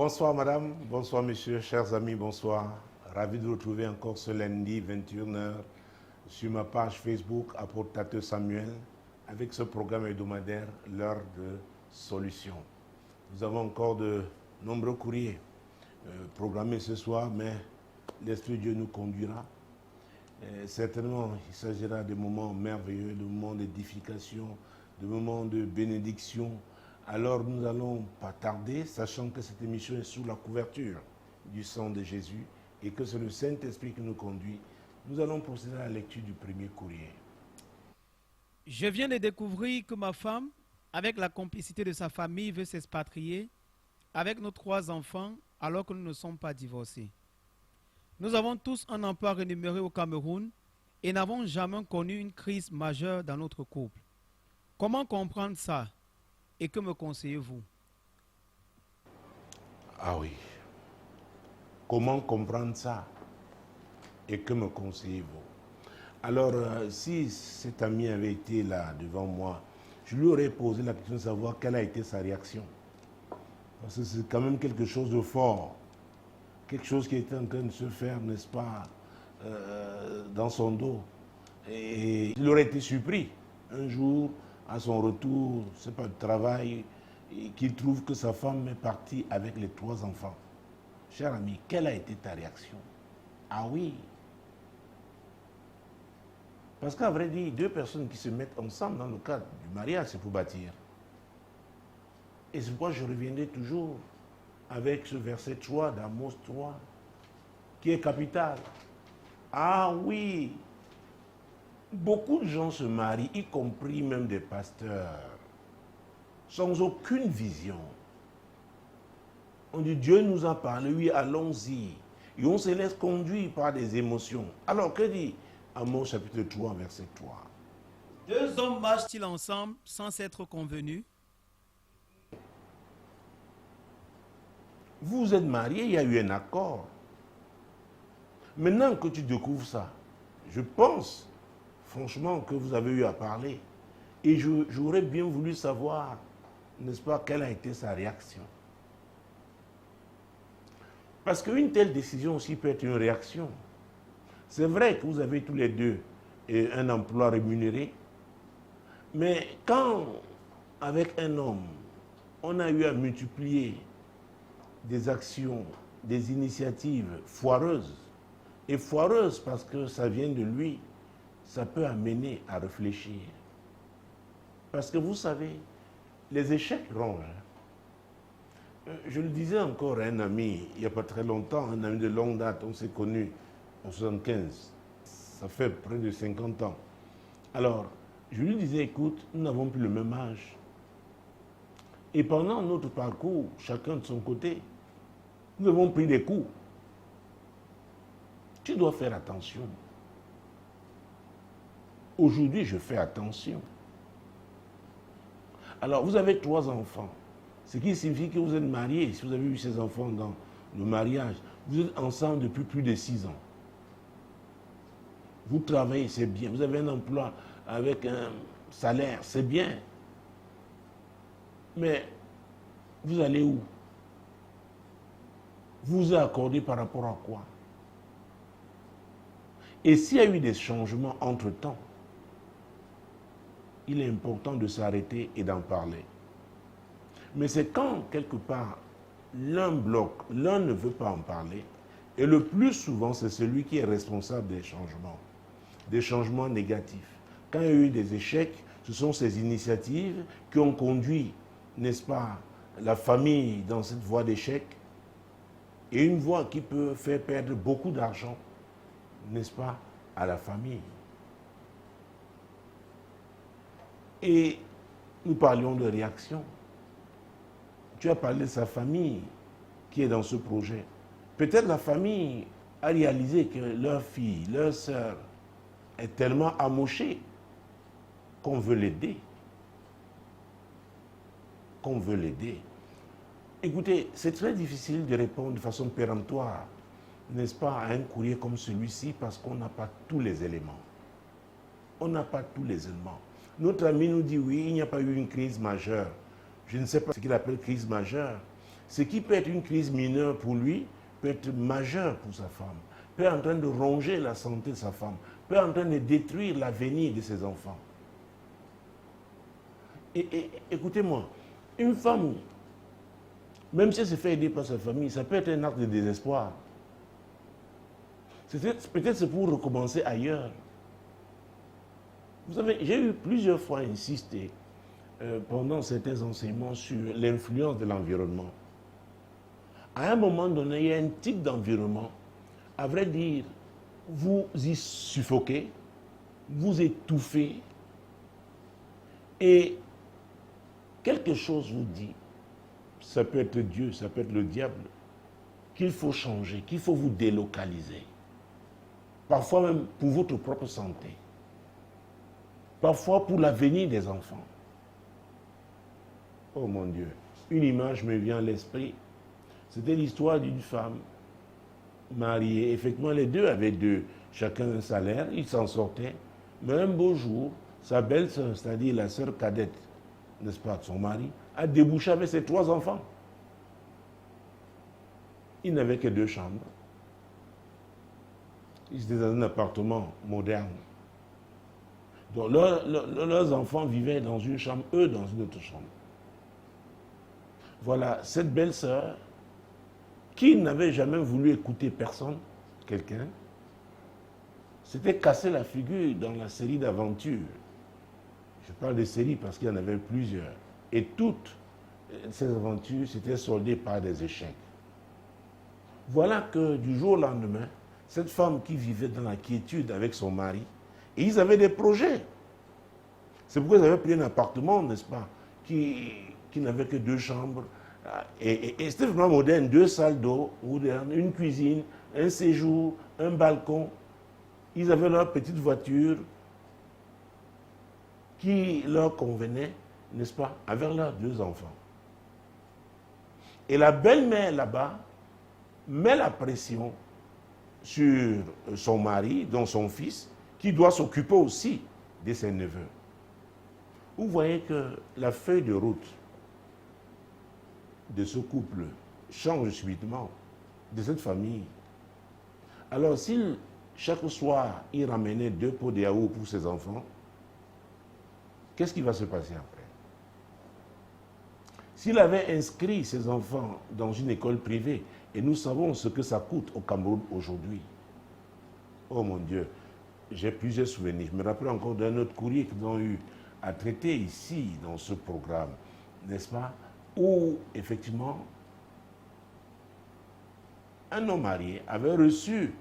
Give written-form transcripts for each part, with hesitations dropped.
Bonsoir madame, bonsoir messieurs, chers amis, bonsoir. Ravi de vous retrouver encore ce lundi 21h sur ma page Facebook Apportateur Samuel avec ce programme hebdomadaire L'heure de solution. Nous avons encore de nombreux courriers programmés ce soir, mais l'Esprit de Dieu nous conduira. Certainement, il s'agira de moments merveilleux, de moments d'édification, de moments de bénédiction. Alors nous n'allons pas tarder, sachant que cette émission est sous la couverture du sang de Jésus et que c'est le Saint-Esprit qui nous conduit. Nous allons procéder à la lecture du premier courrier. Je viens de découvrir que ma femme, avec la complicité de sa famille, veut s'expatrier avec nos 3 enfants alors que nous ne sommes pas divorcés. Nous avons tous un emploi rémunéré au Cameroun et n'avons jamais connu une crise majeure dans notre couple. Comment comprendre ça? Et que me conseillez-vous? Ah oui. Comment comprendre ça? Et que me conseillez-vous? Alors, si cet ami avait été là devant moi, je lui aurais posé la question de savoir quelle a été sa réaction. Parce que c'est quand même quelque chose de fort. Quelque chose qui était en train de se faire, n'est-ce pas, dans son dos. Et il aurait été surpris un jour, à son retour, c'est pas de travail, qu'il trouve que sa femme est partie avec les 3 enfants. Cher ami, quelle a été ta réaction? Ah oui. Parce qu'à vrai dire, 2 personnes qui se mettent ensemble dans le cadre du mariage, c'est pour bâtir. Et c'est pourquoi je reviendrai toujours avec ce verset 3 d'Amos 3, qui est capital. Ah oui. Beaucoup de gens se marient, y compris même des pasteurs, sans aucune vision. On dit Dieu nous a parlé, oui, allons-y. Et on se laisse conduire par des émotions. Alors, que dit Amos chapitre 3, verset 3? 2 hommes marchent-ils ensemble sans s'être convenus? Vous êtes mariés, il y a eu un accord. Maintenant que tu découvres ça, je pense franchement que vous avez eu à parler. Et j'aurais bien voulu savoir, n'est-ce pas, quelle a été sa réaction. Parce qu'une telle décision aussi peut être une réaction. C'est vrai que vous avez tous les deux un emploi rémunéré, mais quand, avec un homme, on a eu à multiplier des actions, des initiatives foireuses, et foireuses parce que ça vient de lui, ça peut amener à réfléchir. Parce que vous savez, les échecs rongent. Je le disais encore à un ami, il n'y a pas très longtemps, un ami de longue date, on s'est connus en 1975. Ça fait près de 50 ans. Alors, je lui disais, écoute, nous n'avons plus le même âge. Et pendant notre parcours, chacun de son côté, nous avons pris des coups. Tu dois faire attention. Aujourd'hui, je fais attention. Alors, vous avez 3 enfants. Ce qui signifie que vous êtes mariés. Si vous avez eu ces enfants dans le mariage, vous êtes ensemble depuis plus de 6 ans. Vous travaillez, c'est bien. Vous avez un emploi avec un salaire, c'est bien. Mais vous allez où? Vous vous accordez par rapport à quoi? Et s'il y a eu des changements entre-temps, il est important de s'arrêter et d'en parler. Mais c'est quand, quelque part, l'un bloque, l'un ne veut pas en parler, et le plus souvent, c'est celui qui est responsable des changements négatifs. Quand il y a eu des échecs, ce sont ces initiatives qui ont conduit, n'est-ce pas, la famille dans cette voie d'échec, et une voie qui peut faire perdre beaucoup d'argent, n'est-ce pas, à la famille. Et nous parlions de réaction. Tu as parlé de sa famille qui est dans ce projet. Peut-être la famille a réalisé que leur fille, leur sœur est tellement amochée qu'on veut l'aider. Qu'on veut l'aider. Écoutez, c'est très difficile de répondre de façon péremptoire, n'est-ce pas, à un courrier comme celui-ci parce qu'on n'a pas tous les éléments. On n'a pas tous les éléments. Notre ami nous dit oui, il n'y a pas eu une crise majeure. Je ne sais pas ce qu'il appelle crise majeure. Ce qui peut être une crise mineure pour lui peut être majeur pour sa femme, peut être en train de ronger la santé de sa femme, peut être en train de détruire l'avenir de ses enfants. Et écoutez-moi, une femme, même si elle se fait aider par sa famille, ça peut être un acte de désespoir. Peut-être c'est pour recommencer ailleurs. Vous savez, j'ai eu plusieurs fois insisté pendant certains enseignements sur l'influence de l'environnement. À un moment donné, il y a un type d'environnement, à vrai dire, vous y suffoquez, vous étouffez, et quelque chose vous dit, ça peut être Dieu, ça peut être le diable, qu'il faut changer, qu'il faut vous délocaliser. Parfois même pour votre propre santé. Parfois pour l'avenir des enfants. Oh mon Dieu, une image me vient à l'esprit. C'était l'histoire d'une femme mariée. Effectivement, les deux avaient chacun un salaire, ils s'en sortaient. Mais un beau jour, sa belle-sœur, c'est-à-dire la sœur cadette, n'est-ce pas, de son mari, a débouché avec ses 3 enfants. Ils n'avaient que 2 chambres. Ils étaient dans un appartement moderne. Donc leurs enfants vivaient dans une chambre, eux dans une autre chambre. Voilà, cette belle-sœur, qui n'avait jamais voulu écouter personne, quelqu'un, s'était cassé la figure dans la série d'aventures. Je parle de séries parce qu'il y en avait plusieurs. Et toutes ces aventures s'étaient soldées par des échecs. Voilà que du jour au lendemain, cette femme qui vivait dans la quiétude avec son mari, et ils avaient des projets. C'est pourquoi ils avaient pris un appartement, n'est-ce pas, qui n'avait que 2 chambres. Et c'était vraiment moderne, 2 salles d'eau modernes, une cuisine, un séjour, un balcon. Ils avaient leur petite voiture qui leur convenait, n'est-ce pas, avec leurs 2 enfants. Et la belle-mère là-bas met la pression sur son mari, dont son fils, qui doit s'occuper aussi de ses neveux. Vous voyez que la feuille de route de ce couple change subitement, de cette famille. Alors, s'il, chaque soir, il ramenait 2 pots de yaourt pour ses enfants, qu'est-ce qui va se passer après? S'il avait inscrit ses enfants dans une école privée, et nous savons ce que ça coûte au Cameroun aujourd'hui. Oh mon Dieu, j'ai plusieurs souvenirs. Je me rappelle encore d'un autre courrier que nous avons eu à traiter ici, dans ce programme, n'est-ce pas, où, effectivement, un homme marié avait reçu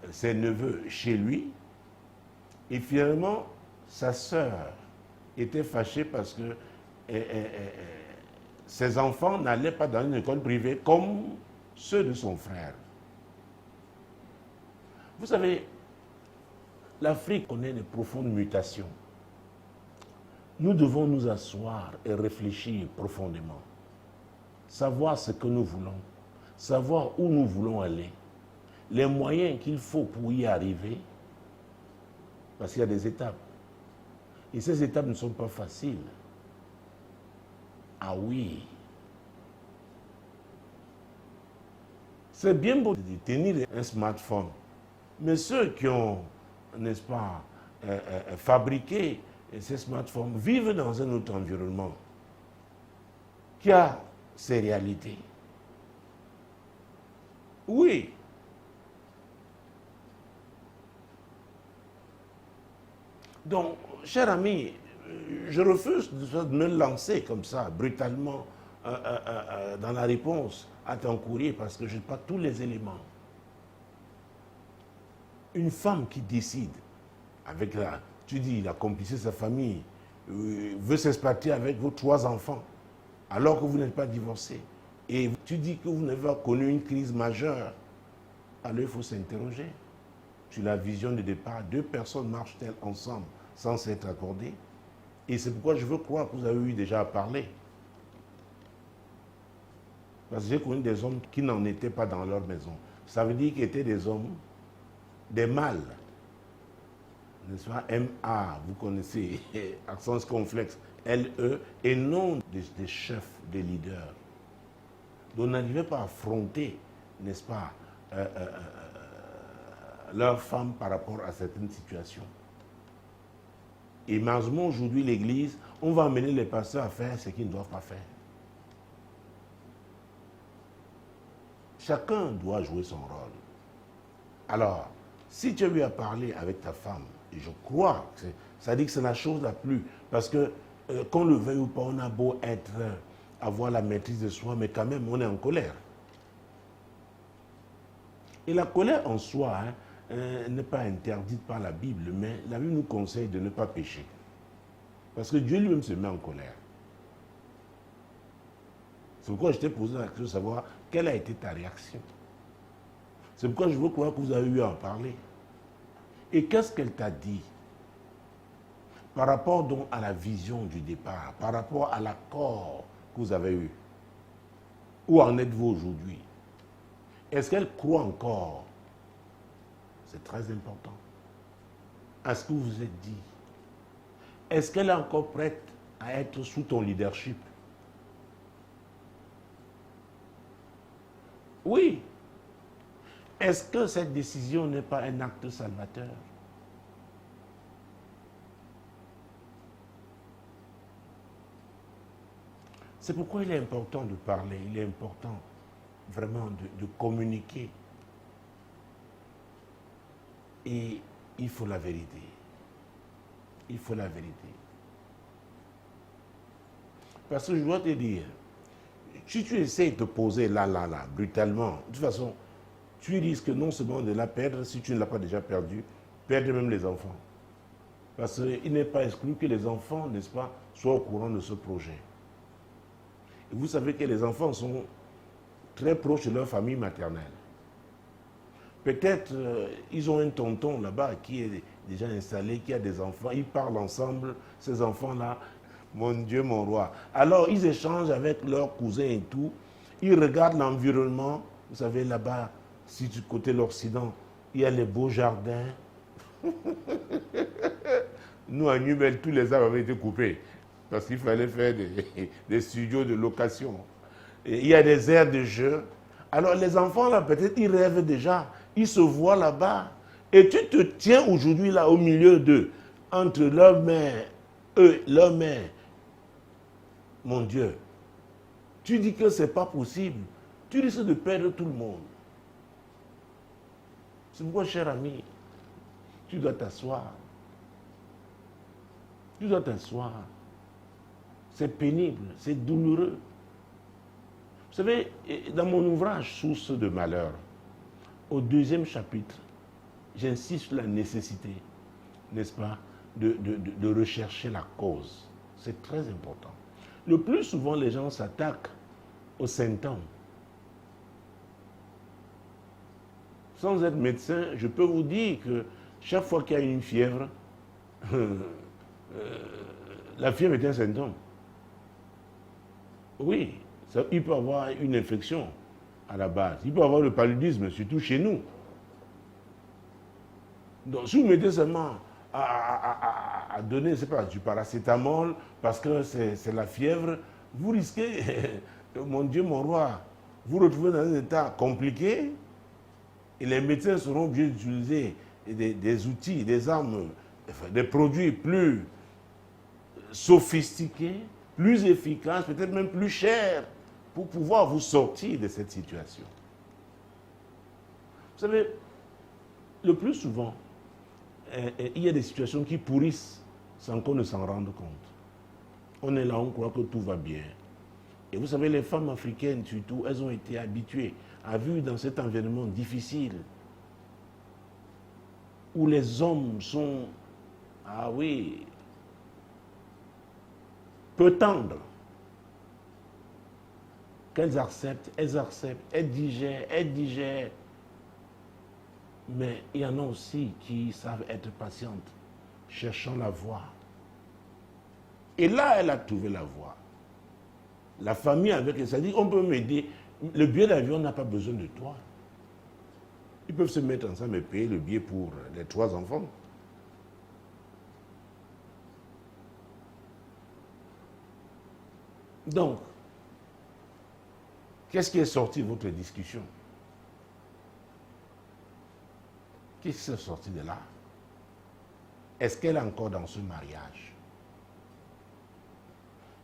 ses neveux chez lui, et finalement, sa sœur était fâchée parce que ses enfants n'allaient pas dans une école privée comme ceux de son frère. Vous savez, l'Afrique connaît de profondes mutations. Nous devons nous asseoir et réfléchir profondément. Savoir ce que nous voulons, savoir où nous voulons aller, les moyens qu'il faut pour y arriver, parce qu'il y a des étapes. Et ces étapes ne sont pas faciles. Ah oui. C'est bien beau de tenir un smartphone. Mais ceux qui ont, n'est-ce pas, fabriqué ces smartphones vivent dans un autre environnement qui a ses réalités. Oui. Donc, cher ami, je refuse de me lancer comme ça, brutalement, dans la réponse à ton courrier parce que je n'ai pas tous les éléments. Une femme qui décide, avec la complicité de sa famille, veut s'expatrier avec vos 3 enfants, alors que vous n'êtes pas divorcé, et tu dis que vous n'avez pas connu une crise majeure, alors il faut s'interroger sur la vision de départ. 2 personnes marchent-elles ensemble sans s'être accordées? Et c'est pourquoi je veux croire que vous avez eu déjà à parler. Parce que j'ai connu des hommes qui n'en étaient pas dans leur maison. Ça veut dire qu'ils étaient des hommes, des mâles. N'est-ce pas? M-A, vous connaissez, accent circonflexe, L-E, et non des chefs, des leaders. Donc n'arrivaient pas à affronter, n'est-ce pas, leurs femmes par rapport à certaines situations. Et malheureusement, aujourd'hui, l'Église, on va amener les pasteurs à faire ce qu'ils ne doivent pas faire. Chacun doit jouer son rôle. Alors, si tu as eu à parler avec ta femme, et je crois, ça dit que c'est la chose la plus... Parce que, qu'on le veuille ou pas, on a beau avoir la maîtrise de soi, mais quand même, on est en colère. Et la colère en soi, n'est pas interdite par la Bible, mais la Bible nous conseille de ne pas pécher. Parce que Dieu lui-même se met en colère. C'est pourquoi je t'ai posé la question de savoir quelle a été ta réaction. C'est pourquoi je veux croire que vous avez eu à en parler. Et qu'est-ce qu'elle t'a dit par rapport donc à la vision du départ, par rapport à l'accord que vous avez eu? Où en êtes-vous aujourd'hui? Est-ce qu'elle croit encore? C'est très important. À ce que vous vous êtes dit. Est-ce qu'elle est encore prête à être sous ton leadership? Oui. Est-ce que cette décision n'est pas un acte salvateur? C'est pourquoi il est important de parler, il est important vraiment de communiquer. Et il faut la vérité. Il faut la vérité. Parce que je dois te dire, si tu essaies de te poser là, brutalement, de toute façon, tu risques non seulement de la perdre, si tu ne l'as pas déjà perdue, perdre même les enfants. Parce qu'il n'est pas exclu que les enfants, n'est-ce pas, soient au courant de ce projet. Et vous savez que les enfants sont très proches de leur famille maternelle. Peut-être ils ont un tonton là-bas qui est déjà installé, qui a des enfants, ils parlent ensemble, ces enfants-là, mon Dieu, mon roi. Alors ils échangent avec leurs cousins et tout, ils regardent l'environnement, vous savez là-bas, si du côté de l'Occident, il y a les beaux jardins. Nous à Nubel, tous les arbres avaient été coupés, parce qu'il fallait faire des studios de location. Et il y a des aires de jeu. Alors les enfants là, peut-être ils rêvent déjà. Ils se voient là-bas. Et tu te tiens aujourd'hui là au milieu d'eux, entre leur mère, eux, leur mère. Mon Dieu, tu dis que ce n'est pas possible. Tu risques de perdre tout le monde. C'est pourquoi, cher ami, tu dois t'asseoir. Tu dois t'asseoir. C'est pénible, c'est douloureux. Vous savez, dans mon ouvrage « Source de malheur », au 2e chapitre, j'insiste sur la nécessité, n'est-ce pas, de rechercher la cause. C'est très important. Le plus souvent, les gens s'attaquent aux symptômes. Sans être médecin, je peux vous dire que chaque fois qu'il y a une fièvre, la fièvre est un symptôme. Oui, il peut y avoir une infection à la base. Il peut y avoir le paludisme, surtout chez nous. Donc, si vous mettez seulement à donner, c'est pas du paracétamol, parce que c'est la fièvre, vous risquez, mon Dieu, mon roi, vous retrouvez dans un état compliqué, et les médecins seront obligés d'utiliser des outils, des armes, enfin, des produits plus sophistiqués, plus efficaces, peut-être même plus chers, pour pouvoir vous sortir de cette situation. Vous savez, le plus souvent, il y a des situations qui pourrissent sans qu'on ne s'en rende compte. On est là, on croit que tout va bien. Et vous savez, les femmes africaines, surtout, elles ont été habituées à vivre dans cet environnement difficile, où les hommes sont, ah oui, peu tendres. Qu'elles acceptent, elles digèrent. Mais il y en a aussi qui savent être patientes, cherchant la voie. Et là, elle a trouvé la voie. La famille avec elle, ça dit, on peut m'aider. Le billet d'avion n'a pas besoin de toi. Ils peuvent se mettre ensemble et payer le billet pour les 3 enfants. Donc, Qu'est-ce qui est sorti de votre discussion? Qu'est-ce qui est sorti de là? Est-ce qu'elle est encore dans ce mariage?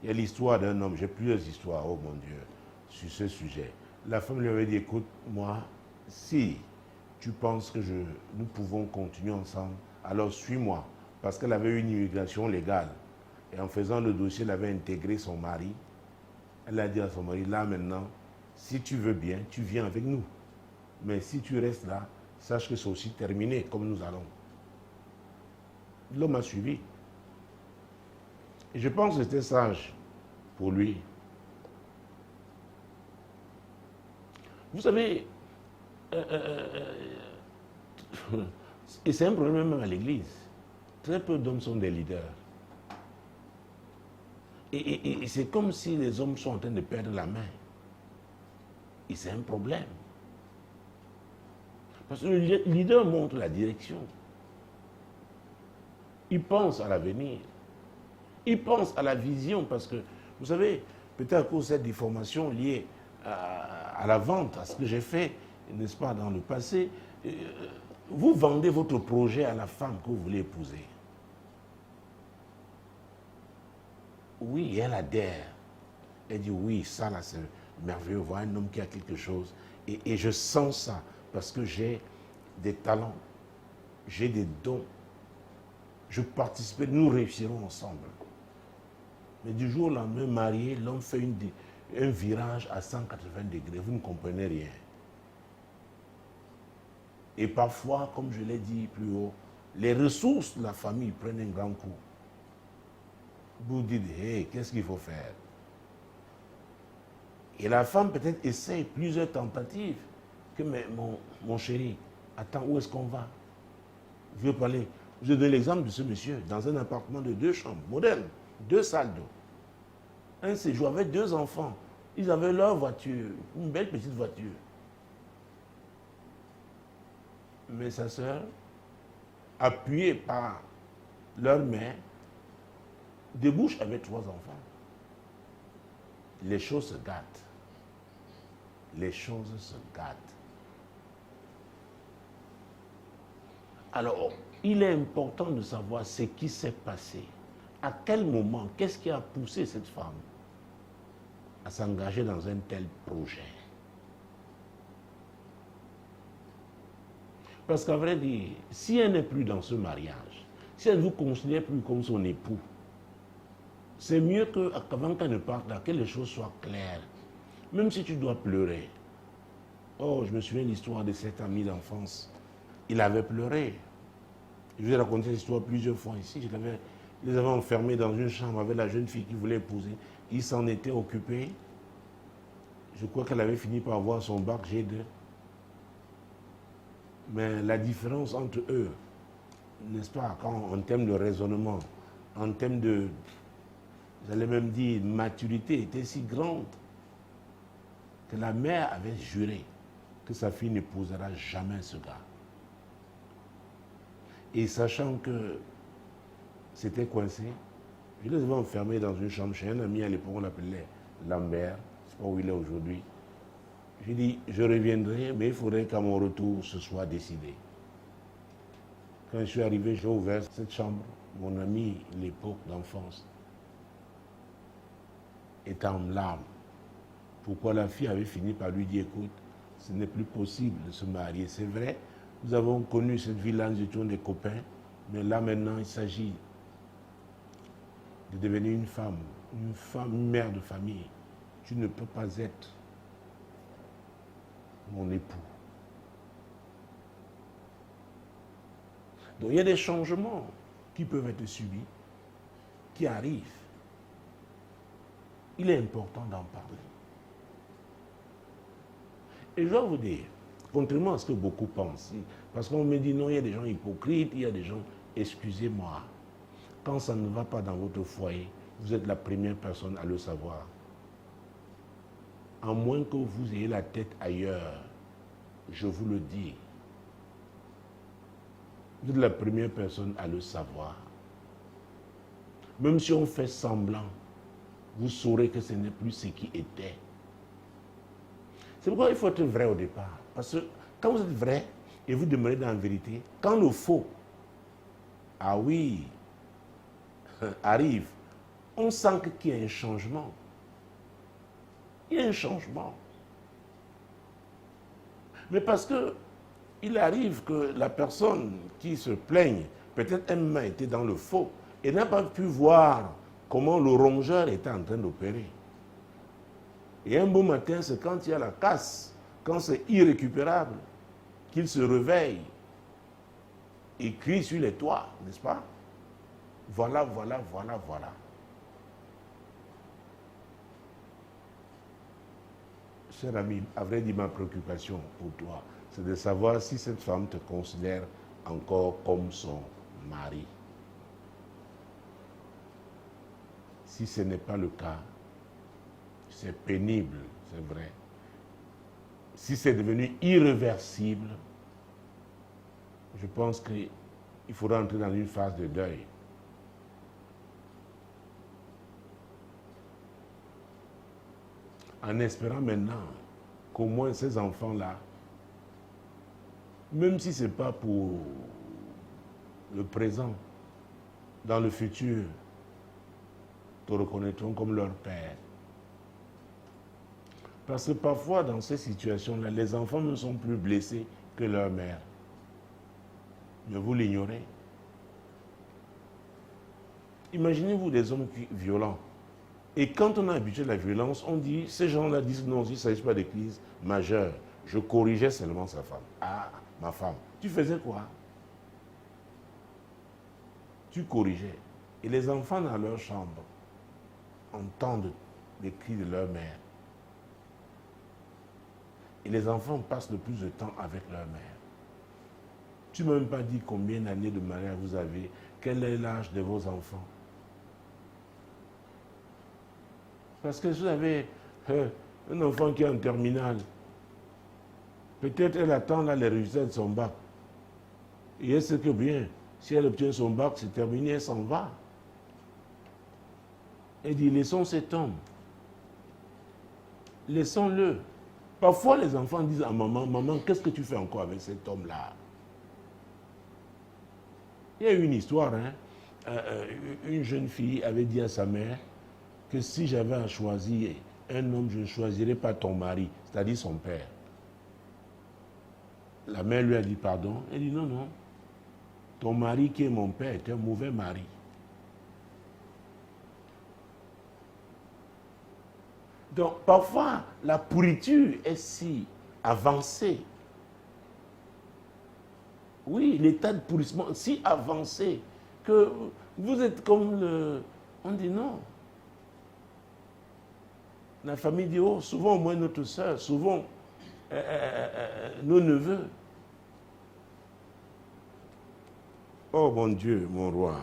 Il y a l'histoire d'un homme, j'ai plusieurs histoires, oh mon Dieu, sur ce sujet. La femme lui avait dit, écoute, moi, si tu penses que nous pouvons continuer ensemble, alors suis-moi. Parce qu'elle avait une immigration légale. Et en faisant le dossier, elle avait intégré son mari. Elle a dit à son mari, là maintenant, si tu veux bien, tu viens avec nous. Mais si tu restes là, sache que c'est aussi terminé, comme nous allons. L'homme a suivi. Et je pense que c'était sage pour lui. Vous savez, et c'est un problème même à l'église. Très peu d'hommes sont des leaders. Et c'est comme si les hommes sont en train de perdre la main. Et c'est un problème. Parce que le leader montre la direction. Il pense à l'avenir. Il pense à la vision parce que, vous savez, peut-être à cause de cette déformation liée à la vente, à ce que j'ai fait, n'est-ce pas, dans le passé, vous vendez votre projet à la femme que vous voulez épouser. Oui, elle adhère. Elle dit oui, ça là c'est merveilleux, voir un homme qui a quelque chose. Et je sens ça parce que j'ai des talents, j'ai des dons. Je participe, nous réussirons ensemble. Mais du jour au lendemain, marié, l'homme fait un virage à 180 degrés. Vous ne comprenez rien. Et parfois, comme je l'ai dit plus haut, les ressources de la famille prennent un grand coup. Vous dites, hey, qu'est-ce qu'il faut faire? Et la femme peut-être essaye plusieurs tentatives. Que mais mon chéri, attends, où est-ce qu'on va? Je veux parler. Je donne l'exemple de ce monsieur, dans un appartement de 2 chambres, moderne, 2 salles d'eau. Un séjour avec 2 enfants. Ils avaient leur voiture, une belle petite voiture. Mais sa sœur, appuyée par leur mère, débouche avec 3 enfants. Les choses se gâtent. Les choses se gâtent. Alors, il est important de savoir ce qui s'est passé. À quel moment, qu'est-ce qui a poussé cette femme à s'engager dans un tel projet? Parce qu'à vrai dire, si elle n'est plus dans ce mariage, si elle ne vous considère plus comme son époux, c'est mieux qu'avant qu'elle ne parte là, que les choses soient claires. Même si tu dois pleurer. Oh, je me souviens de l'histoire de cet ami d'enfance. Il avait pleuré. Je vous ai raconté cette histoire plusieurs fois ici. Je les avais enfermés dans une chambre avec la jeune fille qui voulait épouser. Il s'en était occupé. Je crois qu'elle avait fini par avoir son bac G2. Mais la différence entre eux, n'est-ce pas, en termes de raisonnement, en termes de, j'allais même dire, maturité, était si grande que la mère avait juré que sa fille n'épousera jamais ce gars. Et sachant que c'était coincé, je les avais enfermés dans une chambre chez un ami à l'époque, on l'appelait Lambert, c'est pas où il est aujourd'hui. J'ai dit, je reviendrai, mais il faudrait qu'à mon retour, ce soit décidé. Quand je suis arrivé, j'ai ouvert cette chambre. Mon ami, l'époque d'enfance, est en larmes. Pourquoi la fille avait fini par lui dire, écoute, ce n'est plus possible de se marier. C'est vrai, nous avons connu cette vie-là, nous étions des copains, mais là maintenant, il s'agit de devenir une femme, une mère de famille. Tu ne peux pas être mon époux. Donc il y a des changements qui peuvent être subis, qui arrivent. Il est important d'en parler. Et je dois vous dire, contrairement à ce que beaucoup pensent, parce qu'on me dit non, il y a des gens hypocrites, il y a des gens, excusez-moi, quand ça ne va pas dans votre foyer, vous êtes la première personne à le savoir. À moins que vous ayez la tête ailleurs, je vous le dis. Vous êtes la première personne à le savoir. Même si on fait semblant, vous saurez que ce n'est plus ce qui était. C'est pourquoi il faut être vrai au départ. Parce que quand vous êtes vrai et vous demeurez dans la vérité, quand le faux, ah oui, arrive, on sent qu'il y a un changement. Il y a un changement. Mais parce que il arrive que la personne qui se plaigne, peut-être elle a été dans le faux et n'a pas pu voir comment le rongeur était en train d'opérer. Et un beau matin, c'est quand il y a la casse, quand c'est irrécupérable, qu'il se réveille et crie sur les toits, n'est-ce pas? Voilà, voilà, voilà, voilà. Cher ami, à vrai dire, ma préoccupation pour toi, c'est de savoir si cette femme te considère encore comme son mari. Si ce n'est pas le cas, c'est pénible, c'est vrai. Si c'est devenu irréversible, je pense qu'il faudra entrer dans une phase de deuil. En espérant maintenant qu'au moins ces enfants-là, même si ce n'est pas pour le présent, dans le futur, te reconnaîtront comme leur père. Parce que parfois, dans ces situations-là, les enfants ne sont plus blessés que leur mère. Mais vous l'ignorez. Imaginez-vous des hommes violents. Et quand on a habitué à la violence, on dit, ces gens-là disent non, il ne s'agit pas de crise majeure. Je corrigeais seulement sa femme. Ah, ma femme, tu faisais quoi? Tu corrigeais. Et les enfants dans leur chambre entendent les cris de leur mère. Et les enfants passent le plus de temps avec leur mère. Tu ne m'as même pas dit combien d'années de mariage vous avez, quel est l'âge de vos enfants. Parce que vous avez un enfant qui est en terminale. Peut-être elle attend là les résultats de son bac. Et elle sait que bien, si elle obtient son bac, c'est terminé, elle s'en va. Elle dit, laissons cet homme. Laissons-le. Parfois, les enfants disent à maman, maman, qu'est-ce que tu fais encore avec cet homme-là? Il y a eu une histoire, une jeune fille avait dit à sa mère que si j'avais à choisir un homme, je ne choisirais pas ton mari, c'est-à-dire son père. La mère lui a dit pardon. Elle dit non, non. Ton mari qui est mon père est un mauvais mari. Donc parfois, la pourriture est si avancée. Oui, l'état de pourrissement si avancé que vous êtes comme le... On dit non. La famille dit, oh, souvent au moins notre soeur, souvent nos neveux. Oh mon Dieu, mon roi.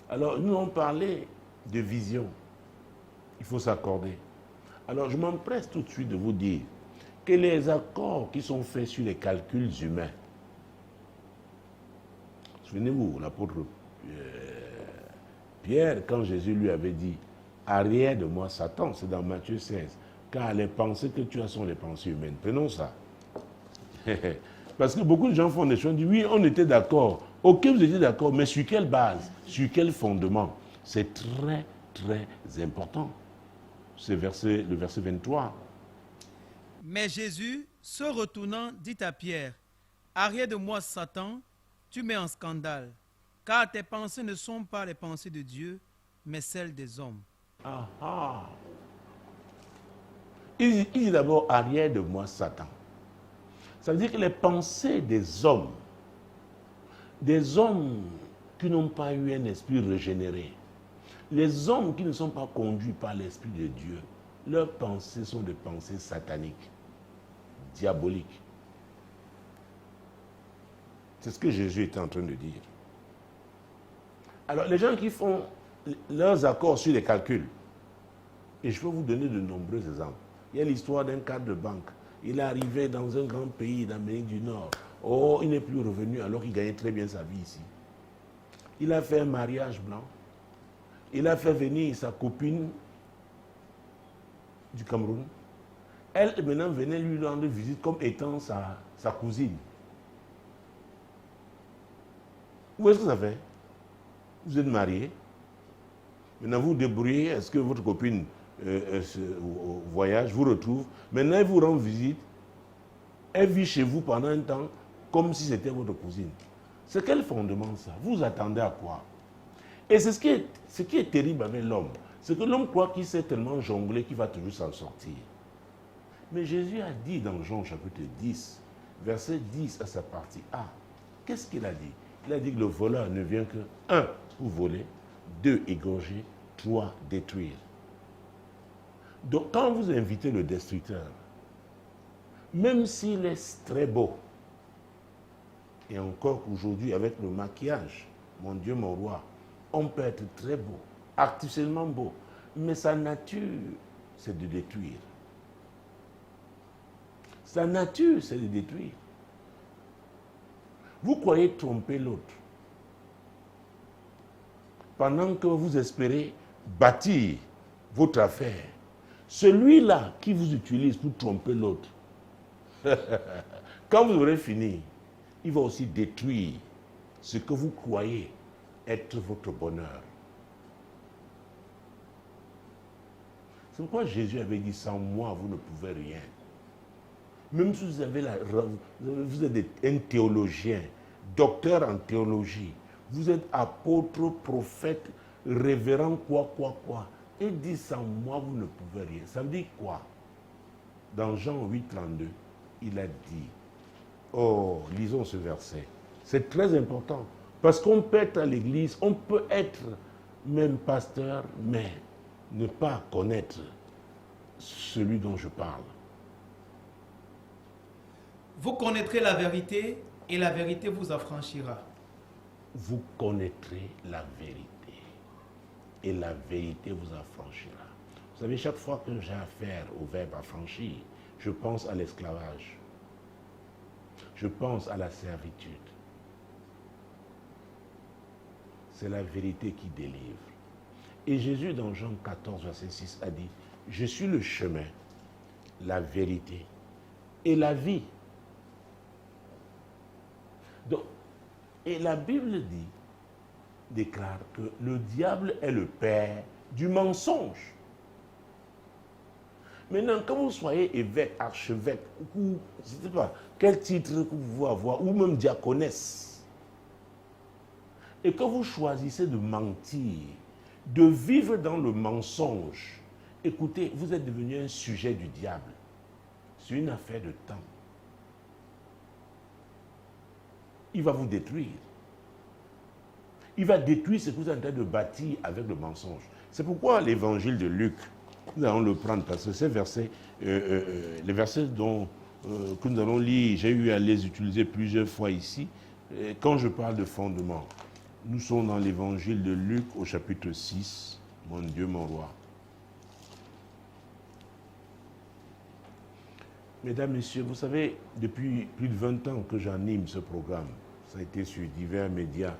Alors, nous on parlait de vision. Il faut s'accorder. Alors, je m'empresse tout de suite de vous dire que les accords qui sont faits sur les calculs humains, souvenez-vous, l'apôtre Pierre, quand Jésus lui avait dit, arrière de moi Satan, c'est dans Matthieu 16, car les pensées que tu as sont les pensées humaines. Prenons ça. Parce que beaucoup de gens font des choses, disent, oui, on était d'accord. Ok, vous étiez d'accord, mais sur quelle base? Sur quel fondement? C'est très, très important. C'est le verset 23. Mais Jésus, se retournant, dit à Pierre, arrière de moi, Satan, tu mets en scandale, car tes pensées ne sont pas les pensées de Dieu, mais celles des hommes. Ah ah. Il dit d'abord, arrière de moi, Satan. Ça veut dire que les pensées des hommes qui n'ont pas eu un esprit régénéré, les hommes qui ne sont pas conduits par l'Esprit de Dieu, leurs pensées sont des pensées sataniques, diaboliques. C'est ce que Jésus était en train de dire. Alors, les gens qui font leurs accords sur les calculs, et je peux vous donner de nombreux exemples. Il y a l'histoire d'un cadre de banque. Il est arrivé dans un grand pays d'Amérique du Nord. Oh, il n'est plus revenu alors qu'il gagnait très bien sa vie ici. Il a fait un mariage blanc. Il a fait venir sa copine du Cameroun. Elle, maintenant, venait lui rendre visite comme étant sa cousine. Où est-ce que ça fait? Vous êtes mariés. Maintenant, vous vous débrouillez. Est-ce que votre copine au voyage vous retrouve? Maintenant, elle vous rend visite. Elle vit chez vous pendant un temps comme si c'était votre cousine. C'est quel fondement ça? Vous attendez à quoi? Et c'est ce qui est terrible avec l'homme. C'est que l'homme croit qu'il sait tellement jongler qu'il va toujours s'en sortir. Mais Jésus a dit dans Jean chapitre 10, verset 10 à sa partie A, qu'est-ce qu'il a dit? Il a dit que le voleur ne vient que 1, pour voler, 2, égorger, 3, détruire. Donc quand vous invitez le destructeur, même s'il est très beau, et encore aujourd'hui avec le maquillage, mon Dieu, mon roi, on peut être très beau, artificiellement beau, mais sa nature, c'est de détruire. Sa nature, c'est de détruire. Vous croyez tromper l'autre pendant que vous espérez bâtir votre affaire. Celui-là qui vous utilise pour tromper l'autre, quand vous aurez fini, il va aussi détruire ce que vous croyez être votre bonheur. C'est pourquoi Jésus avait dit, sans moi, vous ne pouvez rien. Même si vous êtes un théologien, docteur en théologie, vous êtes apôtre, prophète, révérend, quoi. Et dit, sans moi, vous ne pouvez rien. Ça veut dire quoi? Dans Jean 8, 32, il a dit, oh, lisons ce verset. C'est très important. Parce qu'on peut être à l'église, on peut être même pasteur, mais ne pas connaître celui dont je parle. Vous connaîtrez la vérité et la vérité vous affranchira. Vous connaîtrez la vérité et la vérité vous affranchira. Vous savez, chaque fois que j'ai affaire au verbe affranchir, je pense à l'esclavage. Je pense à la servitude. C'est la vérité qui délivre. Et Jésus, dans Jean 14, verset 6, a dit, « Je suis le chemin, la vérité et la vie. » Donc, et la Bible déclare que le diable est le père du mensonge. Maintenant, quand vous soyez évêque, archevêque, ou je ne sais pas quel titre que vous pouvez avoir, ou même diaconesse, et que vous choisissez de mentir, de vivre dans le mensonge, écoutez, vous êtes devenu un sujet du diable. C'est une affaire de temps. Il va vous détruire. Il va détruire ce que vous êtes en train de bâtir avec le mensonge. C'est pourquoi l'évangile de Luc, nous allons le prendre parce que ces versets, les versets que nous allons lire, j'ai eu à les utiliser plusieurs fois ici. Quand je parle de fondement, nous sommes dans l'évangile de Luc au chapitre 6, mon Dieu, mon roi. Mesdames, Messieurs, vous savez, depuis plus de 20 ans que j'anime ce programme, ça a été sur divers médias,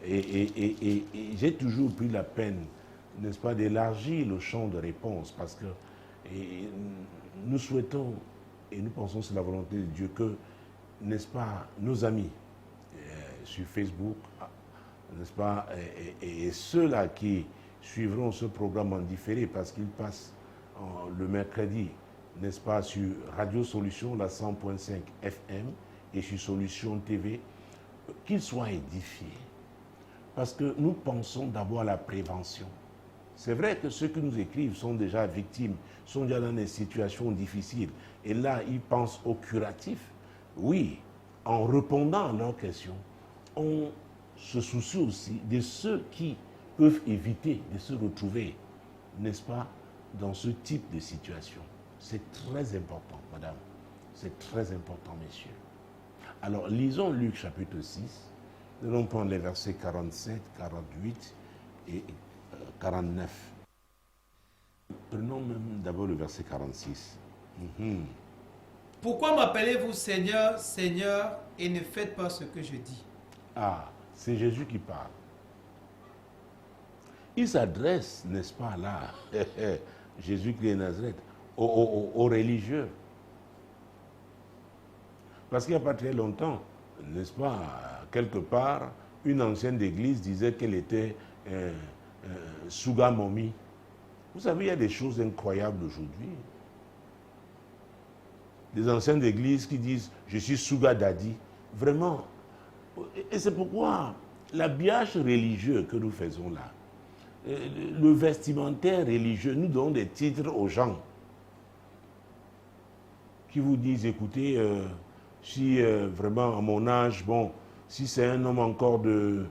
et j'ai toujours pris la peine, n'est-ce pas, d'élargir le champ de réponse, parce que nous souhaitons, et nous pensons que c'est la volonté de Dieu, que, n'est-ce pas, nos amis sur Facebook, n'est-ce pas, et ceux-là qui suivront ce programme en différé, parce qu'il passe le mercredi, n'est-ce pas, sur Radio Solution, la 100.5 FM, et sur Solution TV, qu'ils soient édifiés. Parce que nous pensons d'abord à la prévention. C'est vrai que ceux qui nous écrivent sont déjà victimes, sont déjà dans des situations difficiles. Et là, ils pensent au curatif. Oui, en répondant à leurs questions, on se soucie aussi de ceux qui peuvent éviter de se retrouver, n'est-ce pas, dans ce type de situation. C'est très important, madame. C'est très important, messieurs. Alors, lisons Luc chapitre 6. Nous allons prendre les versets 47, 48 et 49. Prenons même d'abord le verset 46. Pourquoi m'appelez-vous Seigneur, Seigneur, et ne faites pas ce que je dis? Ah, c'est Jésus qui parle. Il s'adresse, n'est-ce pas, là, Jésus qui est Nazareth, aux religieux. Parce qu'il n'y a pas très longtemps, n'est-ce pas, quelque part, une ancienne église disait qu'elle était Suga Mommy. Vous savez, il y a des choses incroyables aujourd'hui. Des anciennes églises qui disent « je suis Suga Daddy ». Vraiment. Et c'est pourquoi l'habillage religieux que nous faisons là, le vestimentaire religieux, nous donnons des titres aux gens qui vous disent « écoutez, si vraiment à mon âge, bon, si c'est un homme encore de...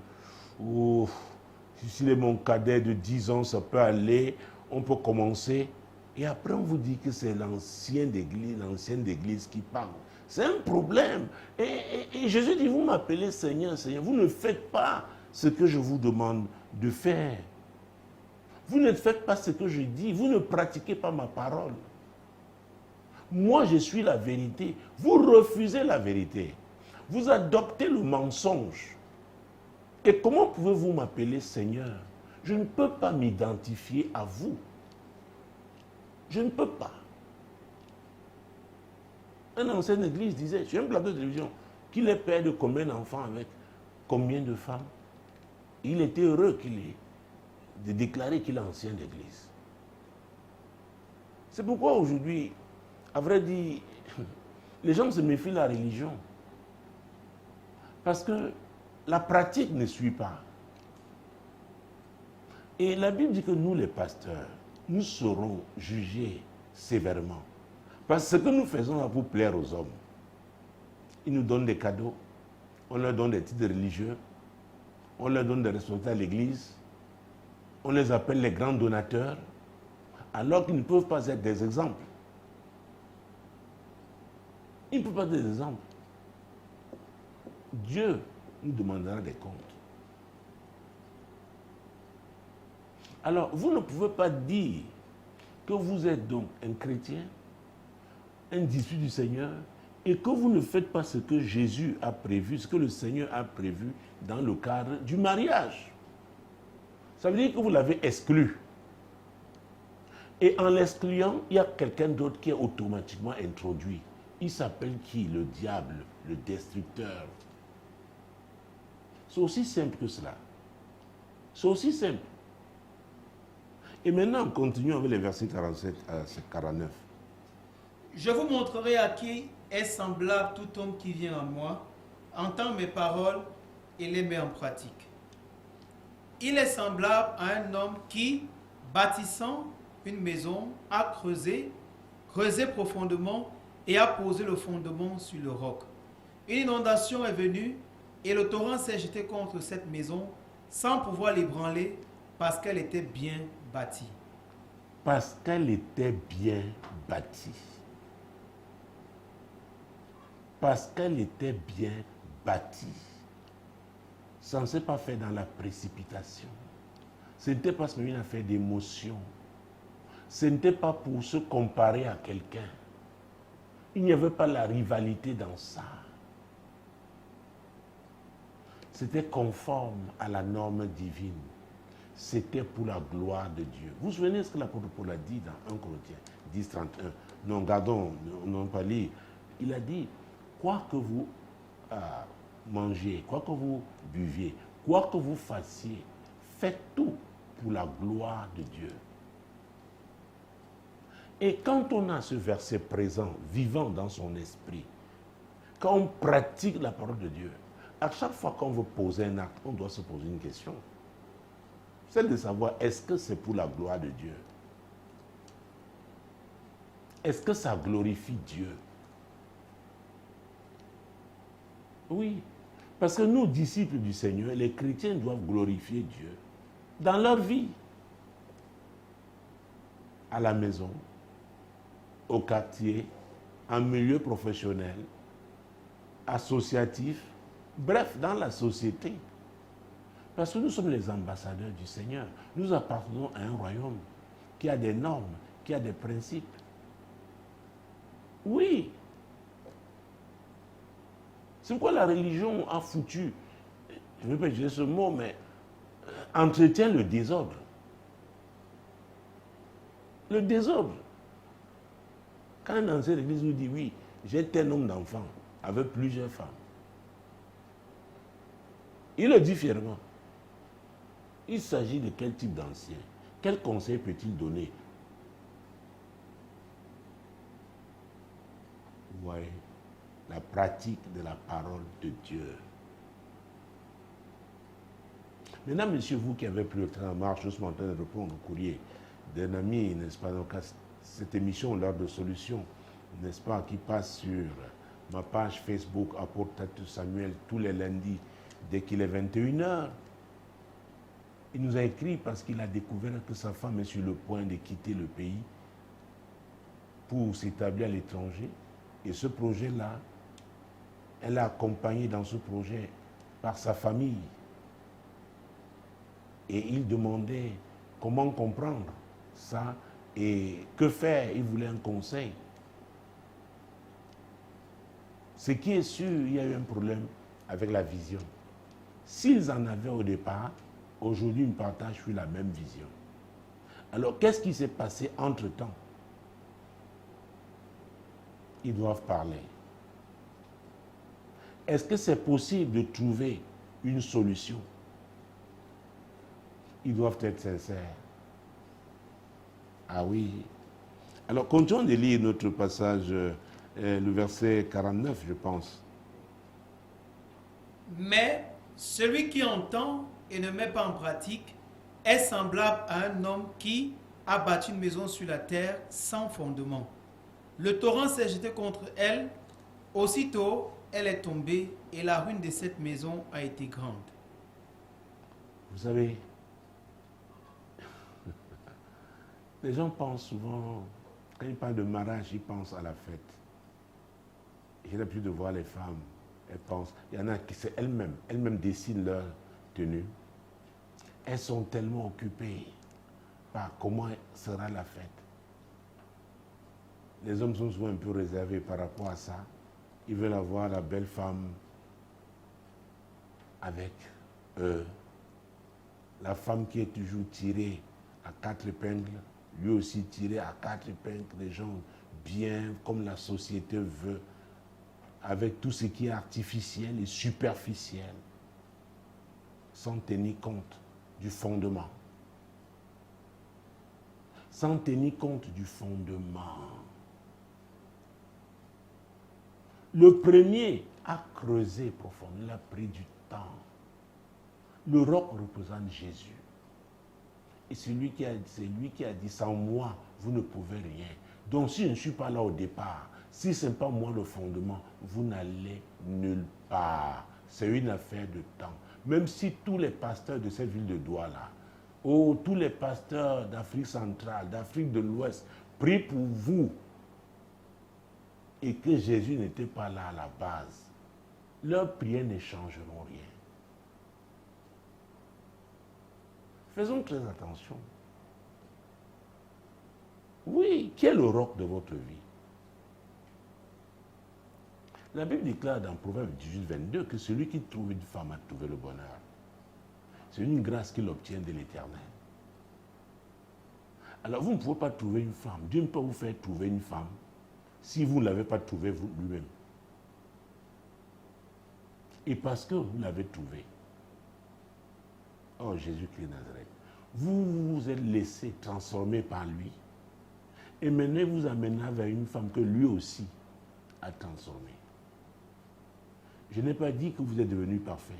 s'il est mon cadet de 10 ans, ça peut aller, on peut commencer. » Et après, on vous dit que c'est l'ancienne église qui parle. C'est un problème. Et Jésus dit, vous m'appelez Seigneur, Seigneur. Vous ne faites pas ce que je vous demande de faire. Vous ne faites pas ce que je dis. Vous ne pratiquez pas ma parole. Moi, je suis la vérité. Vous refusez la vérité. Vous adoptez le mensonge. Et comment pouvez-vous m'appeler Seigneur? Je ne peux pas m'identifier à vous. Je ne peux pas. Un ancien église disait, sur un plateau de télévision, qu'il est père de combien d'enfants avec combien de femmes. Il était heureux de déclarer qu'il est ancien d'église. C'est pourquoi aujourd'hui, à vrai dire, les gens se méfient de la religion. Parce que la pratique ne suit pas. Et la Bible dit que nous, les pasteurs, nous serons jugés sévèrement. Parce que ce que nous faisons là pour plaire aux hommes, ils nous donnent des cadeaux, on leur donne des titres religieux, on leur donne des responsabilités à l'église, on les appelle les grands donateurs, alors qu'ils ne peuvent pas être des exemples. Ils ne peuvent pas être des exemples. Dieu nous demandera des comptes. Alors, vous ne pouvez pas dire que vous êtes donc un chrétien, un disciple du Seigneur, et que vous ne faites pas ce que Jésus a prévu, ce que le Seigneur a prévu dans le cadre du mariage. Ça veut dire que vous l'avez exclu. Et en l'excluant, il y a quelqu'un d'autre qui est automatiquement introduit. Il s'appelle qui? Le diable, le destructeur. C'est aussi simple que cela. C'est aussi simple. Et maintenant, continuons avec les versets 47 à 49. Je vous montrerai à qui est semblable tout homme qui vient à moi, entend mes paroles et les met en pratique. Il est semblable à un homme qui, bâtissant une maison, a creusé profondément et a posé le fondement sur le roc. Une inondation est venue et le torrent s'est jeté contre cette maison sans pouvoir l'ébranler parce qu'elle était bien bâtie. Parce qu'elle était bien bâtie. Parce qu'elle était bien bâtie. Ça ne s'est pas fait dans la précipitation. Ce n'était pas une affaire d'émotion. Ce n'était pas pour se comparer à quelqu'un. Il n'y avait pas la rivalité dans ça. C'était conforme à la norme divine. C'était pour la gloire de Dieu. Vous vous souvenez ce que l'apôtre Paul a dit dans 1 Corinthiens 10, 31? Non, gardons, non pas lire. Il a dit, quoi que vous mangiez, quoi que vous buviez, quoi que vous fassiez, faites tout pour la gloire de Dieu. Et quand on a ce verset présent, vivant dans son esprit, quand on pratique la parole de Dieu, à chaque fois qu'on veut poser un acte, on doit se poser une question. Celle de savoir, est-ce que c'est pour la gloire de Dieu? Est-ce que ça glorifie Dieu? Oui, parce que nous, disciples du Seigneur, les chrétiens doivent glorifier Dieu dans leur vie, à la maison, au quartier, en milieu professionnel, associatif, bref, dans la société. Parce que nous sommes les ambassadeurs du Seigneur. Nous appartenons à un royaume qui a des normes, qui a des principes. Oui. C'est pourquoi la religion a foutu, je ne vais pas utiliser ce mot, mais entretient le désordre. Le désordre. Quand un ancien d'église vous dit, oui, j'ai tel nombre d'enfants avec plusieurs femmes, il le dit fièrement. Il s'agit de quel type d'ancien? Quel conseil peut-il donner? Vous voyez, la pratique de la parole de Dieu. Maintenant, monsieur, vous qui avez pris le train en marche, je suis en train de répondre au courrier d'un ami, n'est-ce pas, donc cette émission, l'heure de solution, n'est-ce pas, qui passe sur ma page Facebook, Apôtre Tatu Samuel, tous les lundis, dès qu'il est 21h. Il nous a écrit parce qu'il a découvert que sa femme est sur le point de quitter le pays pour s'établir à l'étranger. Et ce projet-là, elle est accompagnée dans ce projet par sa famille. Et il demandait comment comprendre ça et que faire. Il voulait un conseil. Ce qui est sûr, il y a eu un problème avec la vision. S'ils en avaient au départ, aujourd'hui, ils partagent sur la même vision. Alors, qu'est-ce qui s'est passé entre-temps? Ils doivent parler. Est-ce que c'est possible de trouver une solution? Ils doivent être sincères. Ah oui. Alors, continuons de lire notre passage, le verset 49, je pense. Mais celui qui entend et ne met pas en pratique est semblable à un homme qui a bâti une maison sur la terre sans fondement. Le torrent s'est jeté contre elle, aussitôt elle est tombée et la ruine de cette maison a été grande. Vous savez, les gens pensent souvent, quand ils parlent de mariage, ils pensent à la fête. J'ai l'habitude de voir les femmes, elles pensent, il y en a qui c'est elles-mêmes dessinent leur tenue. Elles sont tellement occupées par comment sera la fête. Les hommes sont souvent un peu réservés par rapport à ça. Ils veulent avoir la belle femme avec eux. La femme qui est toujours tirée à 4 épingles, lui aussi tiré à 4 épingles, des gens bien comme la société veut, avec tout ce qui est artificiel et superficiel, sans tenir compte du fondement. Sans tenir compte du fondement. Le premier a creusé profondément, il a pris du temps. Le roc représente Jésus. Et c'est lui qui a dit, sans moi, vous ne pouvez rien. Donc si je ne suis pas là au départ, si ce n'est pas moi le fondement, vous n'allez nulle part. C'est une affaire de temps. Même si tous les pasteurs de cette ville de Douala, ou tous les pasteurs d'Afrique centrale, d'Afrique de l'Ouest, prient pour vous, et que Jésus n'était pas là à la base, leurs prières ne changeront rien. Faisons très attention. Oui, qui est le roc de votre vie? La Bible déclare dans Proverbe 18, 22 que celui qui trouve une femme a trouvé le bonheur. C'est une grâce qu'il obtient de l'Éternel. Alors vous ne pouvez pas trouver une femme. Dieu ne peut vous faire trouver une femme si vous ne l'avez pas trouvée lui-même. Et parce que vous l'avez trouvée, oh Jésus-Christ de Nazareth, vous vous êtes laissé transformer par lui. Et maintenant vous amenez vers une femme que lui aussi a transformée. Je n'ai pas dit que vous êtes devenu parfait.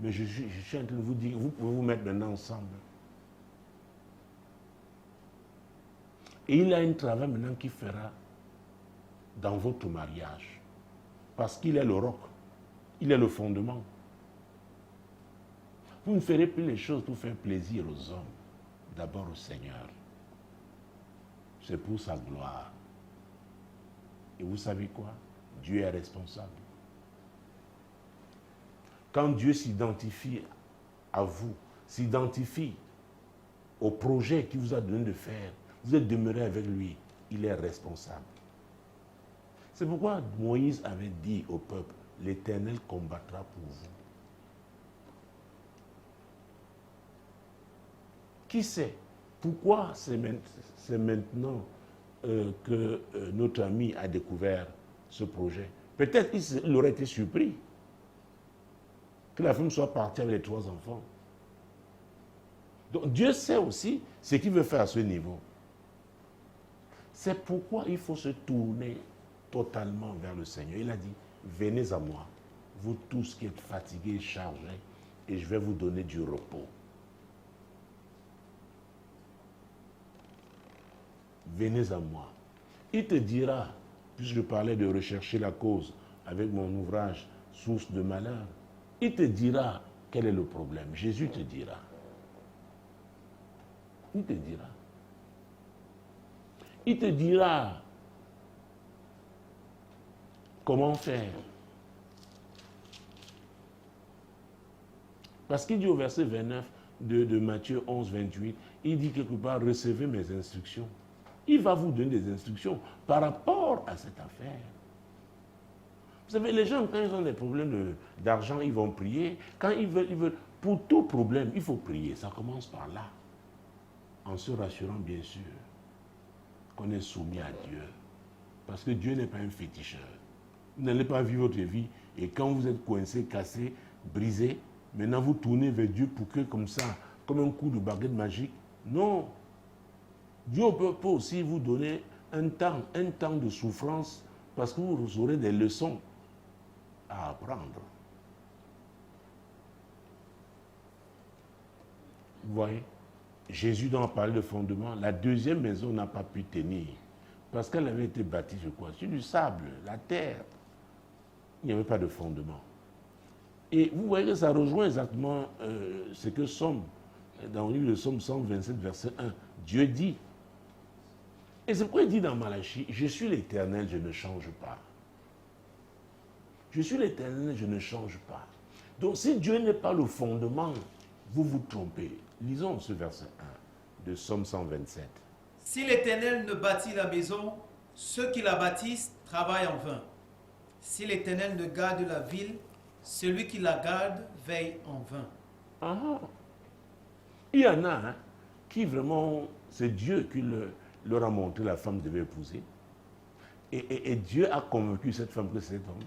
Mais je suis en train de vous dire que vous pouvez vous mettre maintenant ensemble. Et il a un travail maintenant qu'il fera dans votre mariage. Parce qu'il est le roc. Il est le fondement. Vous ne ferez plus les choses pour faire plaisir aux hommes. D'abord au Seigneur. C'est pour sa gloire. Et vous savez quoi? Dieu est responsable. Quand Dieu s'identifie à vous, s'identifie au projet qu'il vous a donné de faire, vous êtes demeuré avec lui, il est responsable. C'est pourquoi Moïse avait dit au peuple, l'Éternel combattra pour vous. Qui sait pourquoi c'est maintenant que notre ami a découvert ce projet, peut-être il aurait été surpris que la femme soit partie avec les 3 enfants. Donc Dieu sait aussi ce qu'il veut faire à ce niveau. C'est pourquoi il faut se tourner totalement vers le Seigneur. Il a dit, venez à moi, vous tous qui êtes fatigués et chargés, et je vais vous donner du repos. Venez à moi. Il te dira, puisque je parlais de rechercher la cause avec mon ouvrage Source de malheur, il te dira quel est le problème. Jésus te dira. Il te dira. Il te dira comment faire. Parce qu'il dit au verset 29 de Matthieu 11, 28, il dit quelque part, recevez mes instructions. Il va vous donner des instructions par rapport à cette affaire. Vous savez, les gens, quand ils ont des problèmes d'argent, ils vont prier. Quand ils veulent, pour tout problème, il faut prier. Ça commence par là. En se rassurant, bien sûr, qu'on est soumis à Dieu. Parce que Dieu n'est pas un féticheur. Vous n'allez pas vivre votre vie et quand vous êtes coincé, cassé, brisé, maintenant vous tournez vers Dieu pour que, comme ça, comme un coup de baguette magique. Non. Dieu peut aussi vous donner un temps de souffrance parce que vous aurez des leçons à apprendre. Vous voyez, Jésus dont on parlait de fondement, la deuxième maison n'a pas pu tenir parce qu'elle avait été bâtie sur quoi? Sur du sable, la terre. Il n'y avait pas de fondement. Et vous voyez que ça rejoint exactement ce que Somme, dans le livre de Somme 127, verset 1, Dieu dit. Et c'est pourquoi il dit dans Malachie, je suis l'Éternel, je ne change pas. Je suis l'Éternel, je ne change pas. Donc si Dieu n'est pas le fondement, vous vous trompez. Lisons ce verset 1 de Somme 127. Si l'Éternel ne bâtit la maison, ceux qui la bâtissent travaillent en vain. Si l'Éternel ne garde la ville, celui qui la garde veille en vain. Ah. Il y en a qui vraiment, c'est Dieu qui leur a montré la femme devait épouser. Et Dieu a convaincu cette femme que c'est cet homme.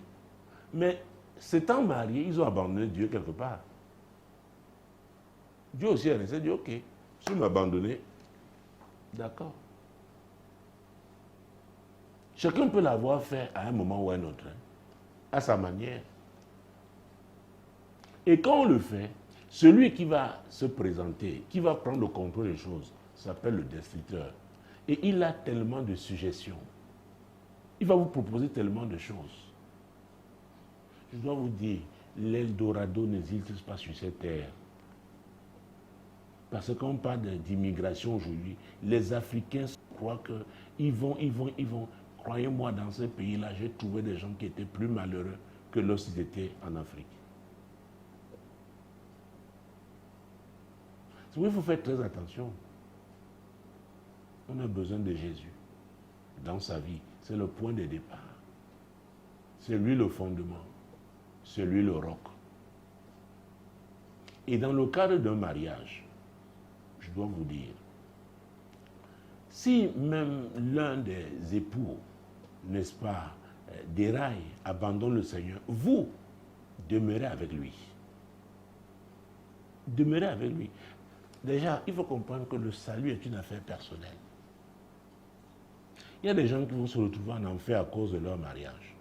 Mais s'étant mariés, ils ont abandonné Dieu quelque part. Dieu aussi a laissé dire, ok, si vous m'abandonnez, d'accord. Chacun peut l'avoir fait à un moment ou à un autre, à sa manière. Et quand on le fait, celui qui va se présenter, qui va prendre le contrôle des choses, s'appelle le destructeur. Et il a tellement de suggestions. Il va vous proposer tellement de choses. Je dois vous dire, l'Eldorado n'existe pas sur cette terre. Parce qu'on parle d'immigration aujourd'hui, les Africains croient qu'ils vont. Croyez-moi, dans ces pays-là, j'ai trouvé des gens qui étaient plus malheureux que lorsqu'ils étaient en Afrique. C'est pourquoi il faut faire très attention. On a besoin de Jésus dans sa vie. C'est le point de départ. C'est lui le fondement. C'est lui le roc. Et dans le cadre d'un mariage, je dois vous dire, si même l'un des époux, n'est-ce pas, déraille, abandonne le Seigneur, vous demeurez avec lui. Demeurez avec lui. Déjà, il faut comprendre que le salut est une affaire personnelle. Il y a des gens qui vont se retrouver en enfer à cause de leur mariage.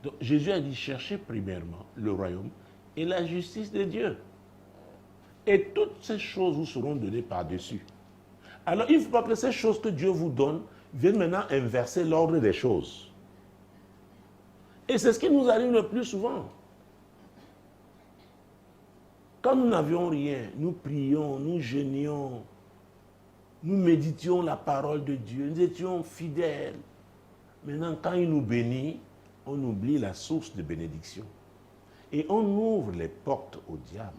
Donc Jésus a dit, cherchez premièrement le royaume et la justice de Dieu. Et toutes ces choses vous seront données par-dessus. Alors il ne faut pas que ces choses que Dieu vous donne viennent maintenant inverser l'ordre des choses. Et c'est ce qui nous arrive le plus souvent. Quand nous n'avions rien, nous prions, nous jeûnions, nous méditions la parole de Dieu, nous étions fidèles. Maintenant, quand il nous bénit, on oublie la source de bénédiction. Et on ouvre les portes au diable.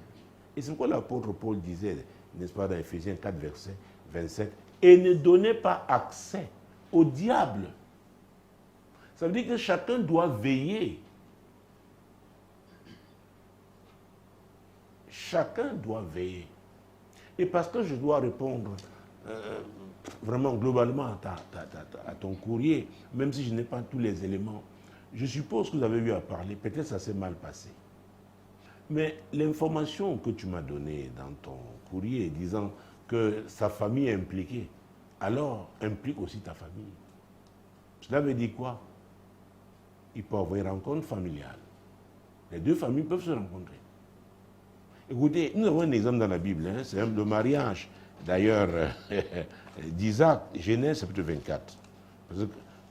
Et c'est pourquoi l'apôtre Paul disait, n'est-ce pas, dans Ephésiens 4, verset 27, et ne donnez pas accès au diable. Ça veut dire que chacun doit veiller. Chacun doit veiller. Et parce que je dois répondre vraiment globalement à ton courrier, même si je n'ai pas tous les éléments, je suppose que vous avez eu à parler, peut-être ça s'est mal passé. Mais l'information que tu m'as donnée dans ton courrier disant que sa famille est impliquée, alors implique aussi ta famille. Cela veut dire quoi? Il peut y avoir une rencontre familiale. Les deux familles peuvent se rencontrer. Écoutez, nous avons un exemple dans la Bible, hein, c'est le mariage, d'ailleurs, d'Isaac, Genèse chapitre 24.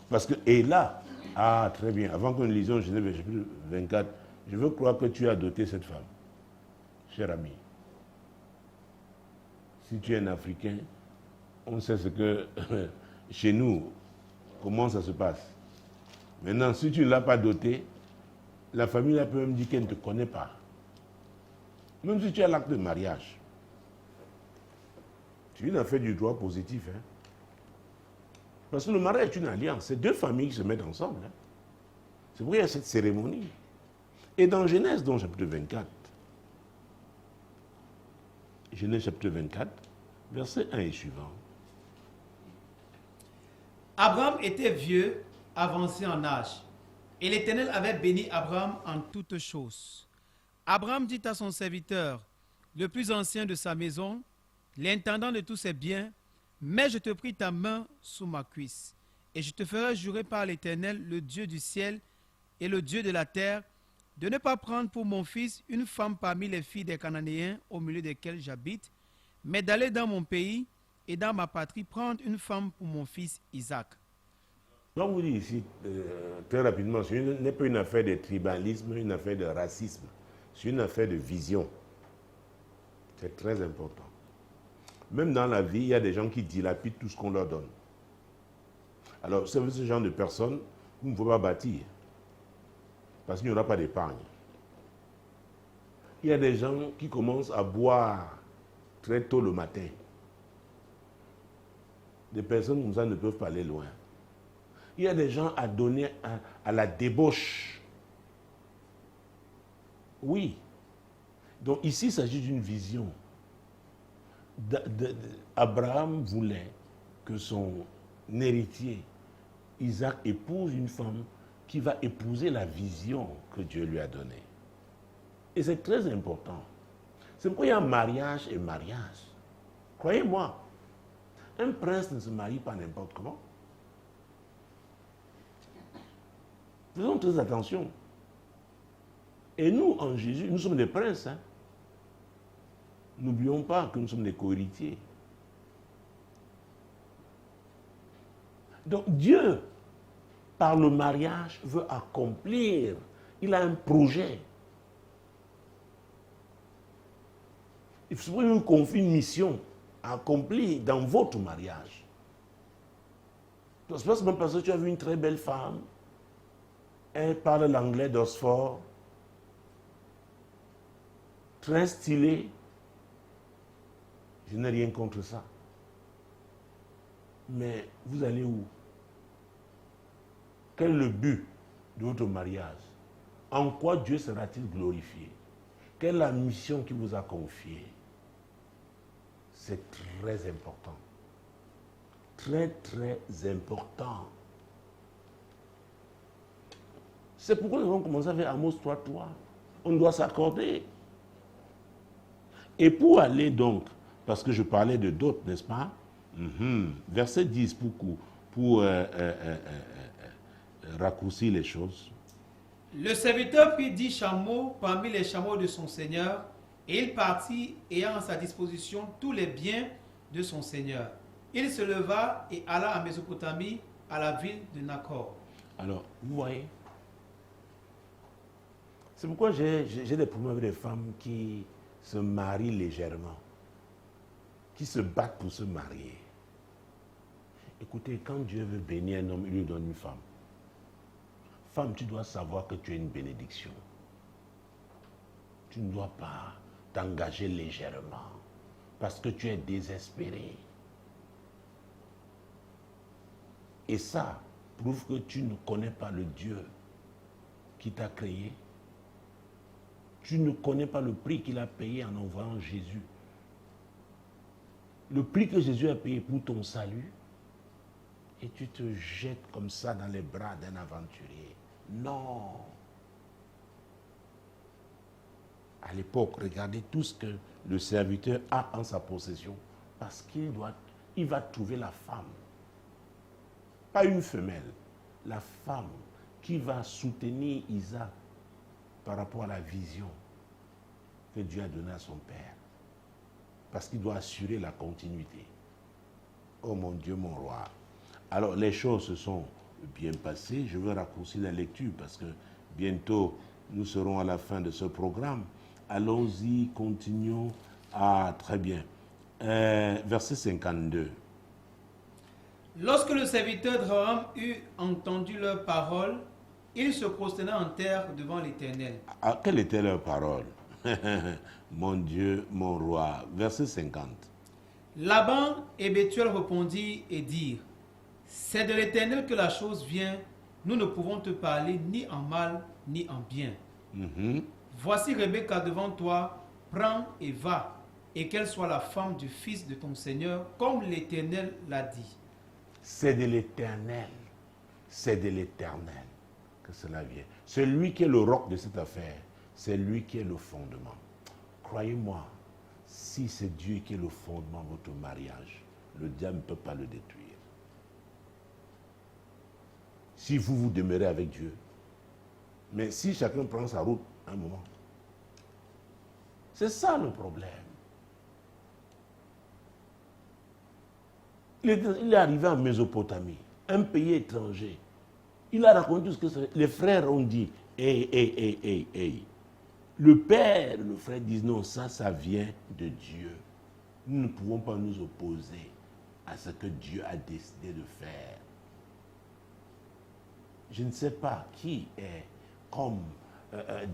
Parce que, et là, ah très bien, avant que nous lisions Genèse chapitre 24, je veux croire que tu as doté cette femme, cher ami. Si tu es un Africain, on sait ce que, chez nous, comment ça se passe. Maintenant, si tu ne l'as pas dotée, la famille peut même dire qu'elle ne te connaît pas. Même si tu as l'acte de mariage. C'est une affaire du droit positif. Hein? Parce que le mariage est une alliance. C'est deux familles qui se mettent ensemble. Hein? C'est pourquoi il y a cette cérémonie. Et dans Genèse, dans chapitre 24, Genèse chapitre 24, verset 1 et suivant. Abraham était vieux, avancé en âge, et l'Éternel avait béni Abraham en toutes choses. Abraham dit à son serviteur, le plus ancien de sa maison, l'intendant de tous ses biens, mais je te prie ta main sous ma cuisse, et je te ferai jurer par l'Éternel, le Dieu du ciel et le Dieu de la terre, de ne pas prendre pour mon fils une femme parmi les filles des Cananéens au milieu desquels j'habite, mais d'aller dans mon pays et dans ma patrie prendre une femme pour mon fils Isaac. Je vous dis ici, très rapidement, ce n'est pas une affaire de tribalisme, une affaire de racisme. C'est une affaire de vision. C'est très important. Même dans la vie, il y a des gens qui dilapident tout ce qu'on leur donne. Alors, c'est ce genre de personnes qu'il ne faut pas bâtir. Parce qu'il n'y aura pas d'épargne. Il y a des gens qui commencent à boire très tôt le matin. Des personnes comme ça ne peuvent pas aller loin. Il y a des gens à donner à la débauche. Oui. Donc ici, il s'agit d'une vision. Abraham voulait que son héritier, Isaac, épouse une femme qui va épouser la vision que Dieu lui a donnée. Et c'est très important. C'est pourquoi il y a mariage et mariage. Croyez-moi, un prince ne se marie pas n'importe comment. Faisons très attention. Et nous, en Jésus, nous sommes des princes. Hein? N'oublions pas que nous sommes des co-héritiers. Donc Dieu, par le mariage, veut accomplir. Il a un projet. Il faut nous confier une mission à accomplir dans votre mariage. Ça se passe même parce que tu as vu une très belle femme. Elle parle l'anglais d'Oxford. Très stylée. Je n'ai rien contre ça. Mais vous allez où? Quel est le but de votre mariage? En quoi Dieu sera-t-il glorifié? Quelle est la mission qu'il vous a confiée? C'est très important. Très, très important. C'est pourquoi nous avons commencé à faire Amos 3:3. On doit s'accorder. Et pour aller donc, parce que je parlais de d'autres, n'est-ce pas? Verset 10 pour raccourcir les choses. Le serviteur prit 10 chameaux parmi les chameaux de son seigneur, et il partit ayant à sa disposition tous les biens de son seigneur. Il se leva et alla à Mésopotamie, à la ville de Nacor. Alors, vous voyez, c'est pourquoi j'ai des problèmes avec des femmes qui se marient légèrement, qui se battent pour se marier. Écoutez, quand Dieu veut bénir un homme, il lui donne une femme. Femme, tu dois savoir que tu es une bénédiction. Tu ne dois pas t'engager légèrement parce que tu es désespéré. Et ça prouve que tu ne connais pas le Dieu qui t'a créé. Tu ne connais pas le prix qu'il a payé en envoyant Jésus. le prix que Jésus a payé pour ton salut, et tu te jettes comme ça dans les bras d'un aventurier. Non. À l'époque, regardez tout ce que le serviteur a en sa possession, parce il va trouver la femme. Pas une femelle, la femme qui va soutenir Isaac par rapport à la vision que Dieu a donnée à son père. Parce qu'il doit assurer la continuité. Oh mon Dieu, mon roi. Alors les choses se sont bien passées. Je vais raccourcir la lecture parce que bientôt nous serons à la fin de ce programme. Allons-y, continuons. Ah, très bien. Verset 52. Lorsque le serviteur d'Abraham eut entendu leurs paroles, il se prosterna en terre devant l'Éternel. Ah, quelle était leur parole? Mon Dieu, mon roi. Verset 50. Laban et Bethuel répondirent et dirent, c'est de l'Éternel que la chose vient, nous ne pouvons te parler ni en mal ni en bien. Voici Rebecca devant toi, prends et va, et qu'elle soit la femme du fils de ton Seigneur, comme l'Éternel l'a dit. C'est de l'Éternel. C'est de l'Éternel que cela vient. C'est lui qui est le roc de cette affaire. C'est lui qui est le fondement. Croyez-moi, si c'est Dieu qui est le fondement de votre mariage, le diable ne peut pas le détruire. Si vous demeurez avec Dieu. Mais si chacun prend sa route, un moment. C'est ça le problème. Il est arrivé en Mésopotamie, un pays étranger. Il a raconté tout ce que c'est. Les frères ont dit, hey. Le père et le frère disent, non, ça vient de Dieu. Nous ne pouvons pas nous opposer à ce que Dieu a décidé de faire. Je ne sais pas qui est comme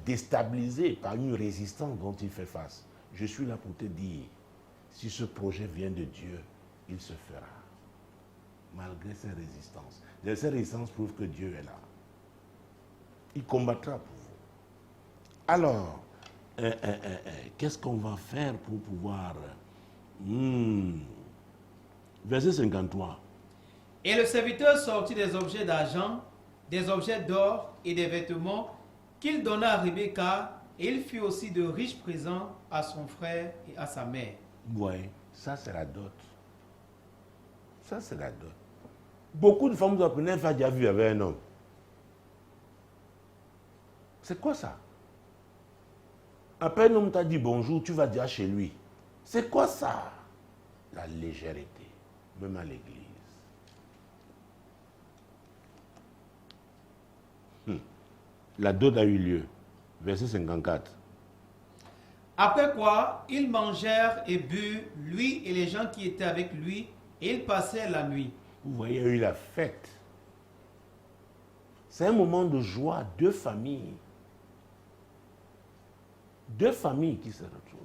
déstabilisé par une résistance dont il fait face. Je suis là pour te dire, si ce projet vient de Dieu, il se fera. Malgré ces résistances. Ces résistances prouvent que Dieu est là. Il combattra pour vous. Alors, qu'est-ce qu'on va faire pour pouvoir... Verset 53. Et le serviteur sortit des objets d'argent, des objets d'or et des vêtements qu'il donna à Rebecca, et il fit aussi de riches présents à son frère et à sa mère. Oui, ça c'est la dot. Ça c'est la dot. Beaucoup de femmes vous apprenez une femme qui a vu avec un homme. C'est quoi ça? Après un homme t'a dit bonjour, tu vas dire chez lui. C'est quoi ça? La légèreté, même à l'église. La dot a eu lieu. Verset 54. Après quoi, ils mangèrent et burent, lui et les gens qui étaient avec lui, et ils passèrent la nuit. Vous voyez, il y a eu la fête. C'est un moment de joie, deux familles. Deux familles qui se retrouvent.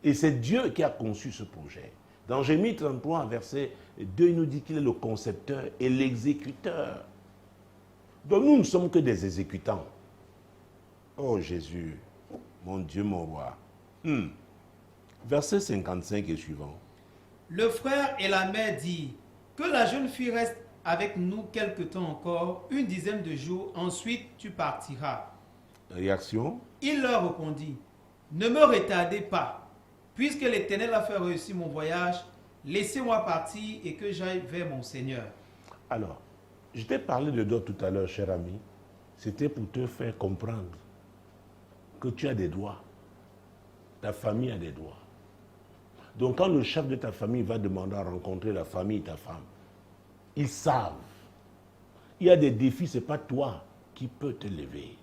Et c'est Dieu qui a conçu ce projet. Dans Jérémie 33, verset 2, il nous dit qu'il est le concepteur et l'exécuteur. Donc nous ne sommes que des exécutants. Oh Jésus, mon Dieu, mon roi. Verset 55 et suivant. Le frère et la mère dirent, que la jeune fille reste avec nous quelque temps encore, une dizaine de jours, ensuite tu partiras. Réaction. Il leur répondit, ne me retardez pas, puisque l'Éternel a fait réussir mon voyage, laissez-moi partir et que j'aille vers mon Seigneur. Alors, je t'ai parlé de dot tout à l'heure, cher ami. C'était pour te faire comprendre que tu as des droits. Ta famille a des droits. Donc quand le chef de ta famille va demander à rencontrer la famille, ta femme, ils savent. Il y a des défis, ce n'est pas toi qui peux te lever.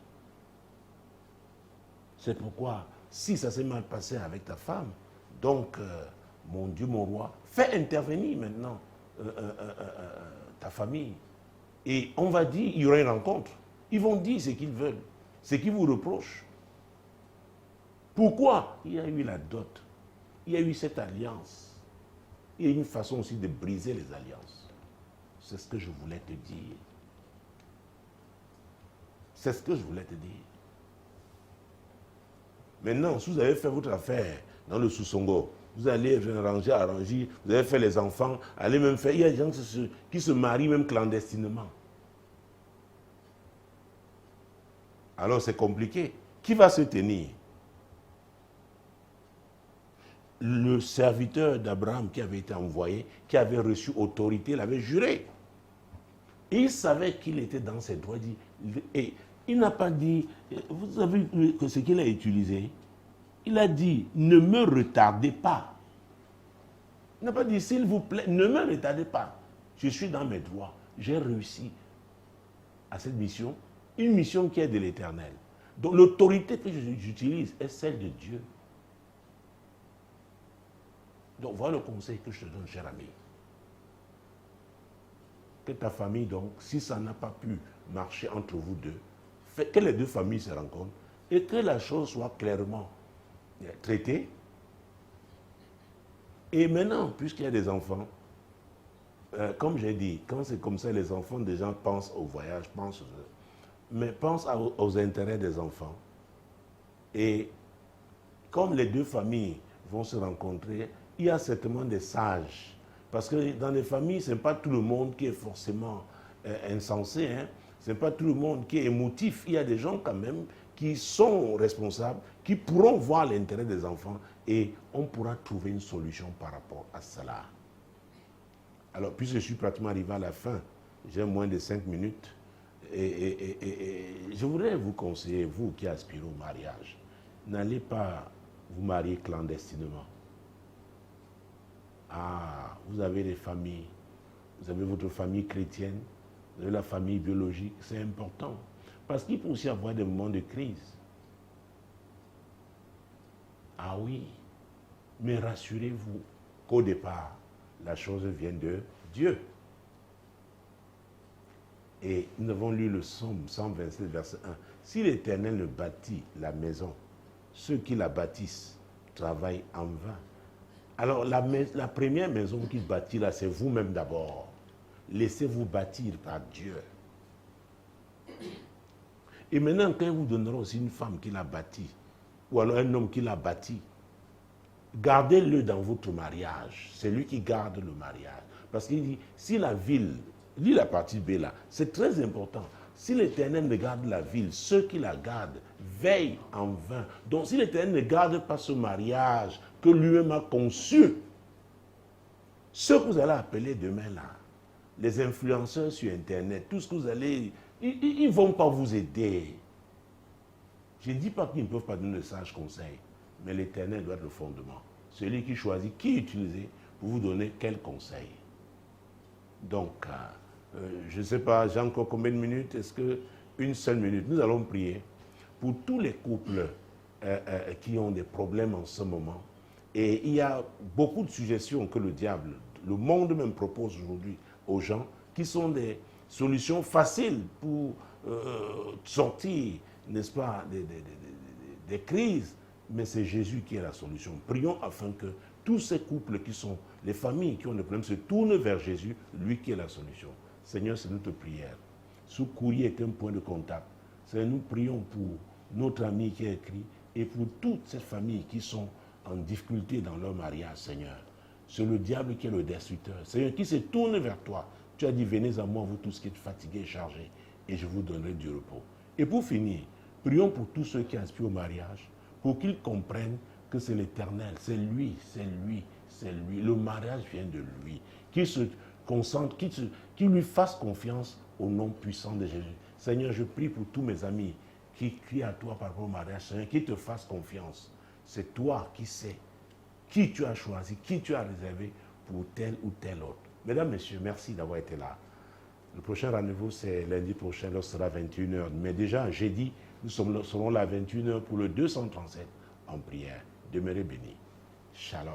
C'est pourquoi, si ça s'est mal passé avec ta femme, donc, mon Dieu, mon roi, fais intervenir maintenant ta famille. Et on va dire, il y aura une rencontre. Ils vont dire ce qu'ils veulent, ce qu'ils vous reprochent. Pourquoi? Il y a eu la dot. Il y a eu cette alliance. Il y a une façon aussi de briser les alliances. C'est ce que je voulais te dire. C'est ce que je voulais te dire. Maintenant, si vous avez fait votre affaire dans le Sous-Songo, vous allez arranger, vous avez fait les enfants, allez même faire. Il y a des gens qui se marient même clandestinement. Alors c'est compliqué. Qui va se tenir? Le serviteur d'Abraham qui avait été envoyé, qui avait reçu autorité, l'avait juré. Et il savait qu'il était dans ses droits. Et il n'a pas dit, vous savez ce qu'il a utilisé? Il a dit, ne me retardez pas. Il n'a pas dit, s'il vous plaît, ne me retardez pas. Je suis dans mes droits. J'ai réussi à cette mission, une mission qui est de l'Éternel. Donc l'autorité que j'utilise est celle de Dieu. Donc voilà le conseil que je te donne, cher ami. Que ta famille, donc, si ça n'a pas pu marcher entre vous deux, que les deux familles se rencontrent et que la chose soit clairement traitée. Et maintenant, puisqu'il y a des enfants, comme j'ai dit, quand c'est comme ça, les enfants, des gens pensent au voyage, mais pensent aux intérêts des enfants. Et comme les deux familles vont se rencontrer, il y a certainement des sages. Parce que dans les familles, ce n'est pas tout le monde qui est forcément insensé. Hein. Ce n'est pas tout le monde qui est émotif. Il y a des gens quand même qui sont responsables, qui pourront voir l'intérêt des enfants et on pourra trouver une solution par rapport à cela. Alors, puisque je suis pratiquement arrivé à la fin, j'ai moins de 5 minutes, et je voudrais vous conseiller, vous qui aspirez au mariage, n'allez pas vous marier clandestinement. Ah, vous avez des familles, vous avez votre famille chrétienne, vous avez la famille biologique, c'est important. Parce qu'il peut aussi y avoir des moments de crise. Ah oui, mais rassurez-vous qu'au départ, la chose vient de Dieu. Et nous avons lu le psaume 127, verset 1. Si l'Éternel ne bâtit la maison, ceux qui la bâtissent travaillent en vain. Alors la première maison qu'il bâtit là, c'est vous-même d'abord. Laissez-vous bâtir par Dieu. Et maintenant, quand il vous donnera aussi une femme qui l'a bâti, ou alors un homme qui l'a bâti, gardez-le dans votre mariage. C'est lui qui garde le mariage. Parce qu'il dit, si la ville, lis la partie B là, c'est très important. Si l'Éternel ne garde la ville, ceux qui la gardent veillent en vain. Donc si l'Éternel ne garde pas ce mariage que lui-même a conçu, ceux que vous allez appeler demain là, les influenceurs sur Internet, tout ce que vous allez, ils ne vont pas vous aider. Je ne dis pas qu'ils ne peuvent pas donner de sages conseils, mais l'Éternel doit être le fondement. Celui qui choisit qui utiliser pour vous donner quel conseil. Donc, je ne sais pas, j'ai encore combien de minutes? Est-ce qu'une seule minute? Nous allons prier pour tous les couples qui ont des problèmes en ce moment. Et il y a beaucoup de suggestions que le diable, le monde même propose aujourd'hui aux gens, qui sont des solutions faciles pour sortir, n'est-ce pas, des crises. Mais c'est Jésus qui est la solution. Prions afin que tous ces couples qui sont, les familles qui ont des problèmes, se tournent vers Jésus, lui qui est la solution. Seigneur, c'est notre prière. Ce courrier est un point de contact. Seigneur, nous prions pour notre ami qui a écrit et pour toutes ces familles qui sont en difficulté dans leur mariage, Seigneur. C'est le diable qui est le destructeur. Seigneur, qui se tourne vers toi. Tu as dit, venez à moi, vous tous qui êtes fatigués et chargés, et je vous donnerai du repos. Et pour finir, prions pour tous ceux qui aspirent au mariage, pour qu'ils comprennent que c'est l'Éternel, c'est lui, c'est lui, c'est lui. Le mariage vient de lui. Qu'il se concentre, qu'il lui fasse confiance au nom puissant de Jésus. Seigneur, je prie pour tous mes amis qui crient à toi par rapport au mariage. Seigneur, qu'ils te fassent confiance. C'est toi qui sais qui tu as choisi, qui tu as réservé pour tel ou tel autre. Mesdames, Messieurs, merci d'avoir été là. Le prochain rendez-vous, c'est lundi prochain, lorsque ce sera 21h. Mais déjà, jeudi, nous serons là à 21h pour le 237 en prière. Demeurez bénis. Shalom.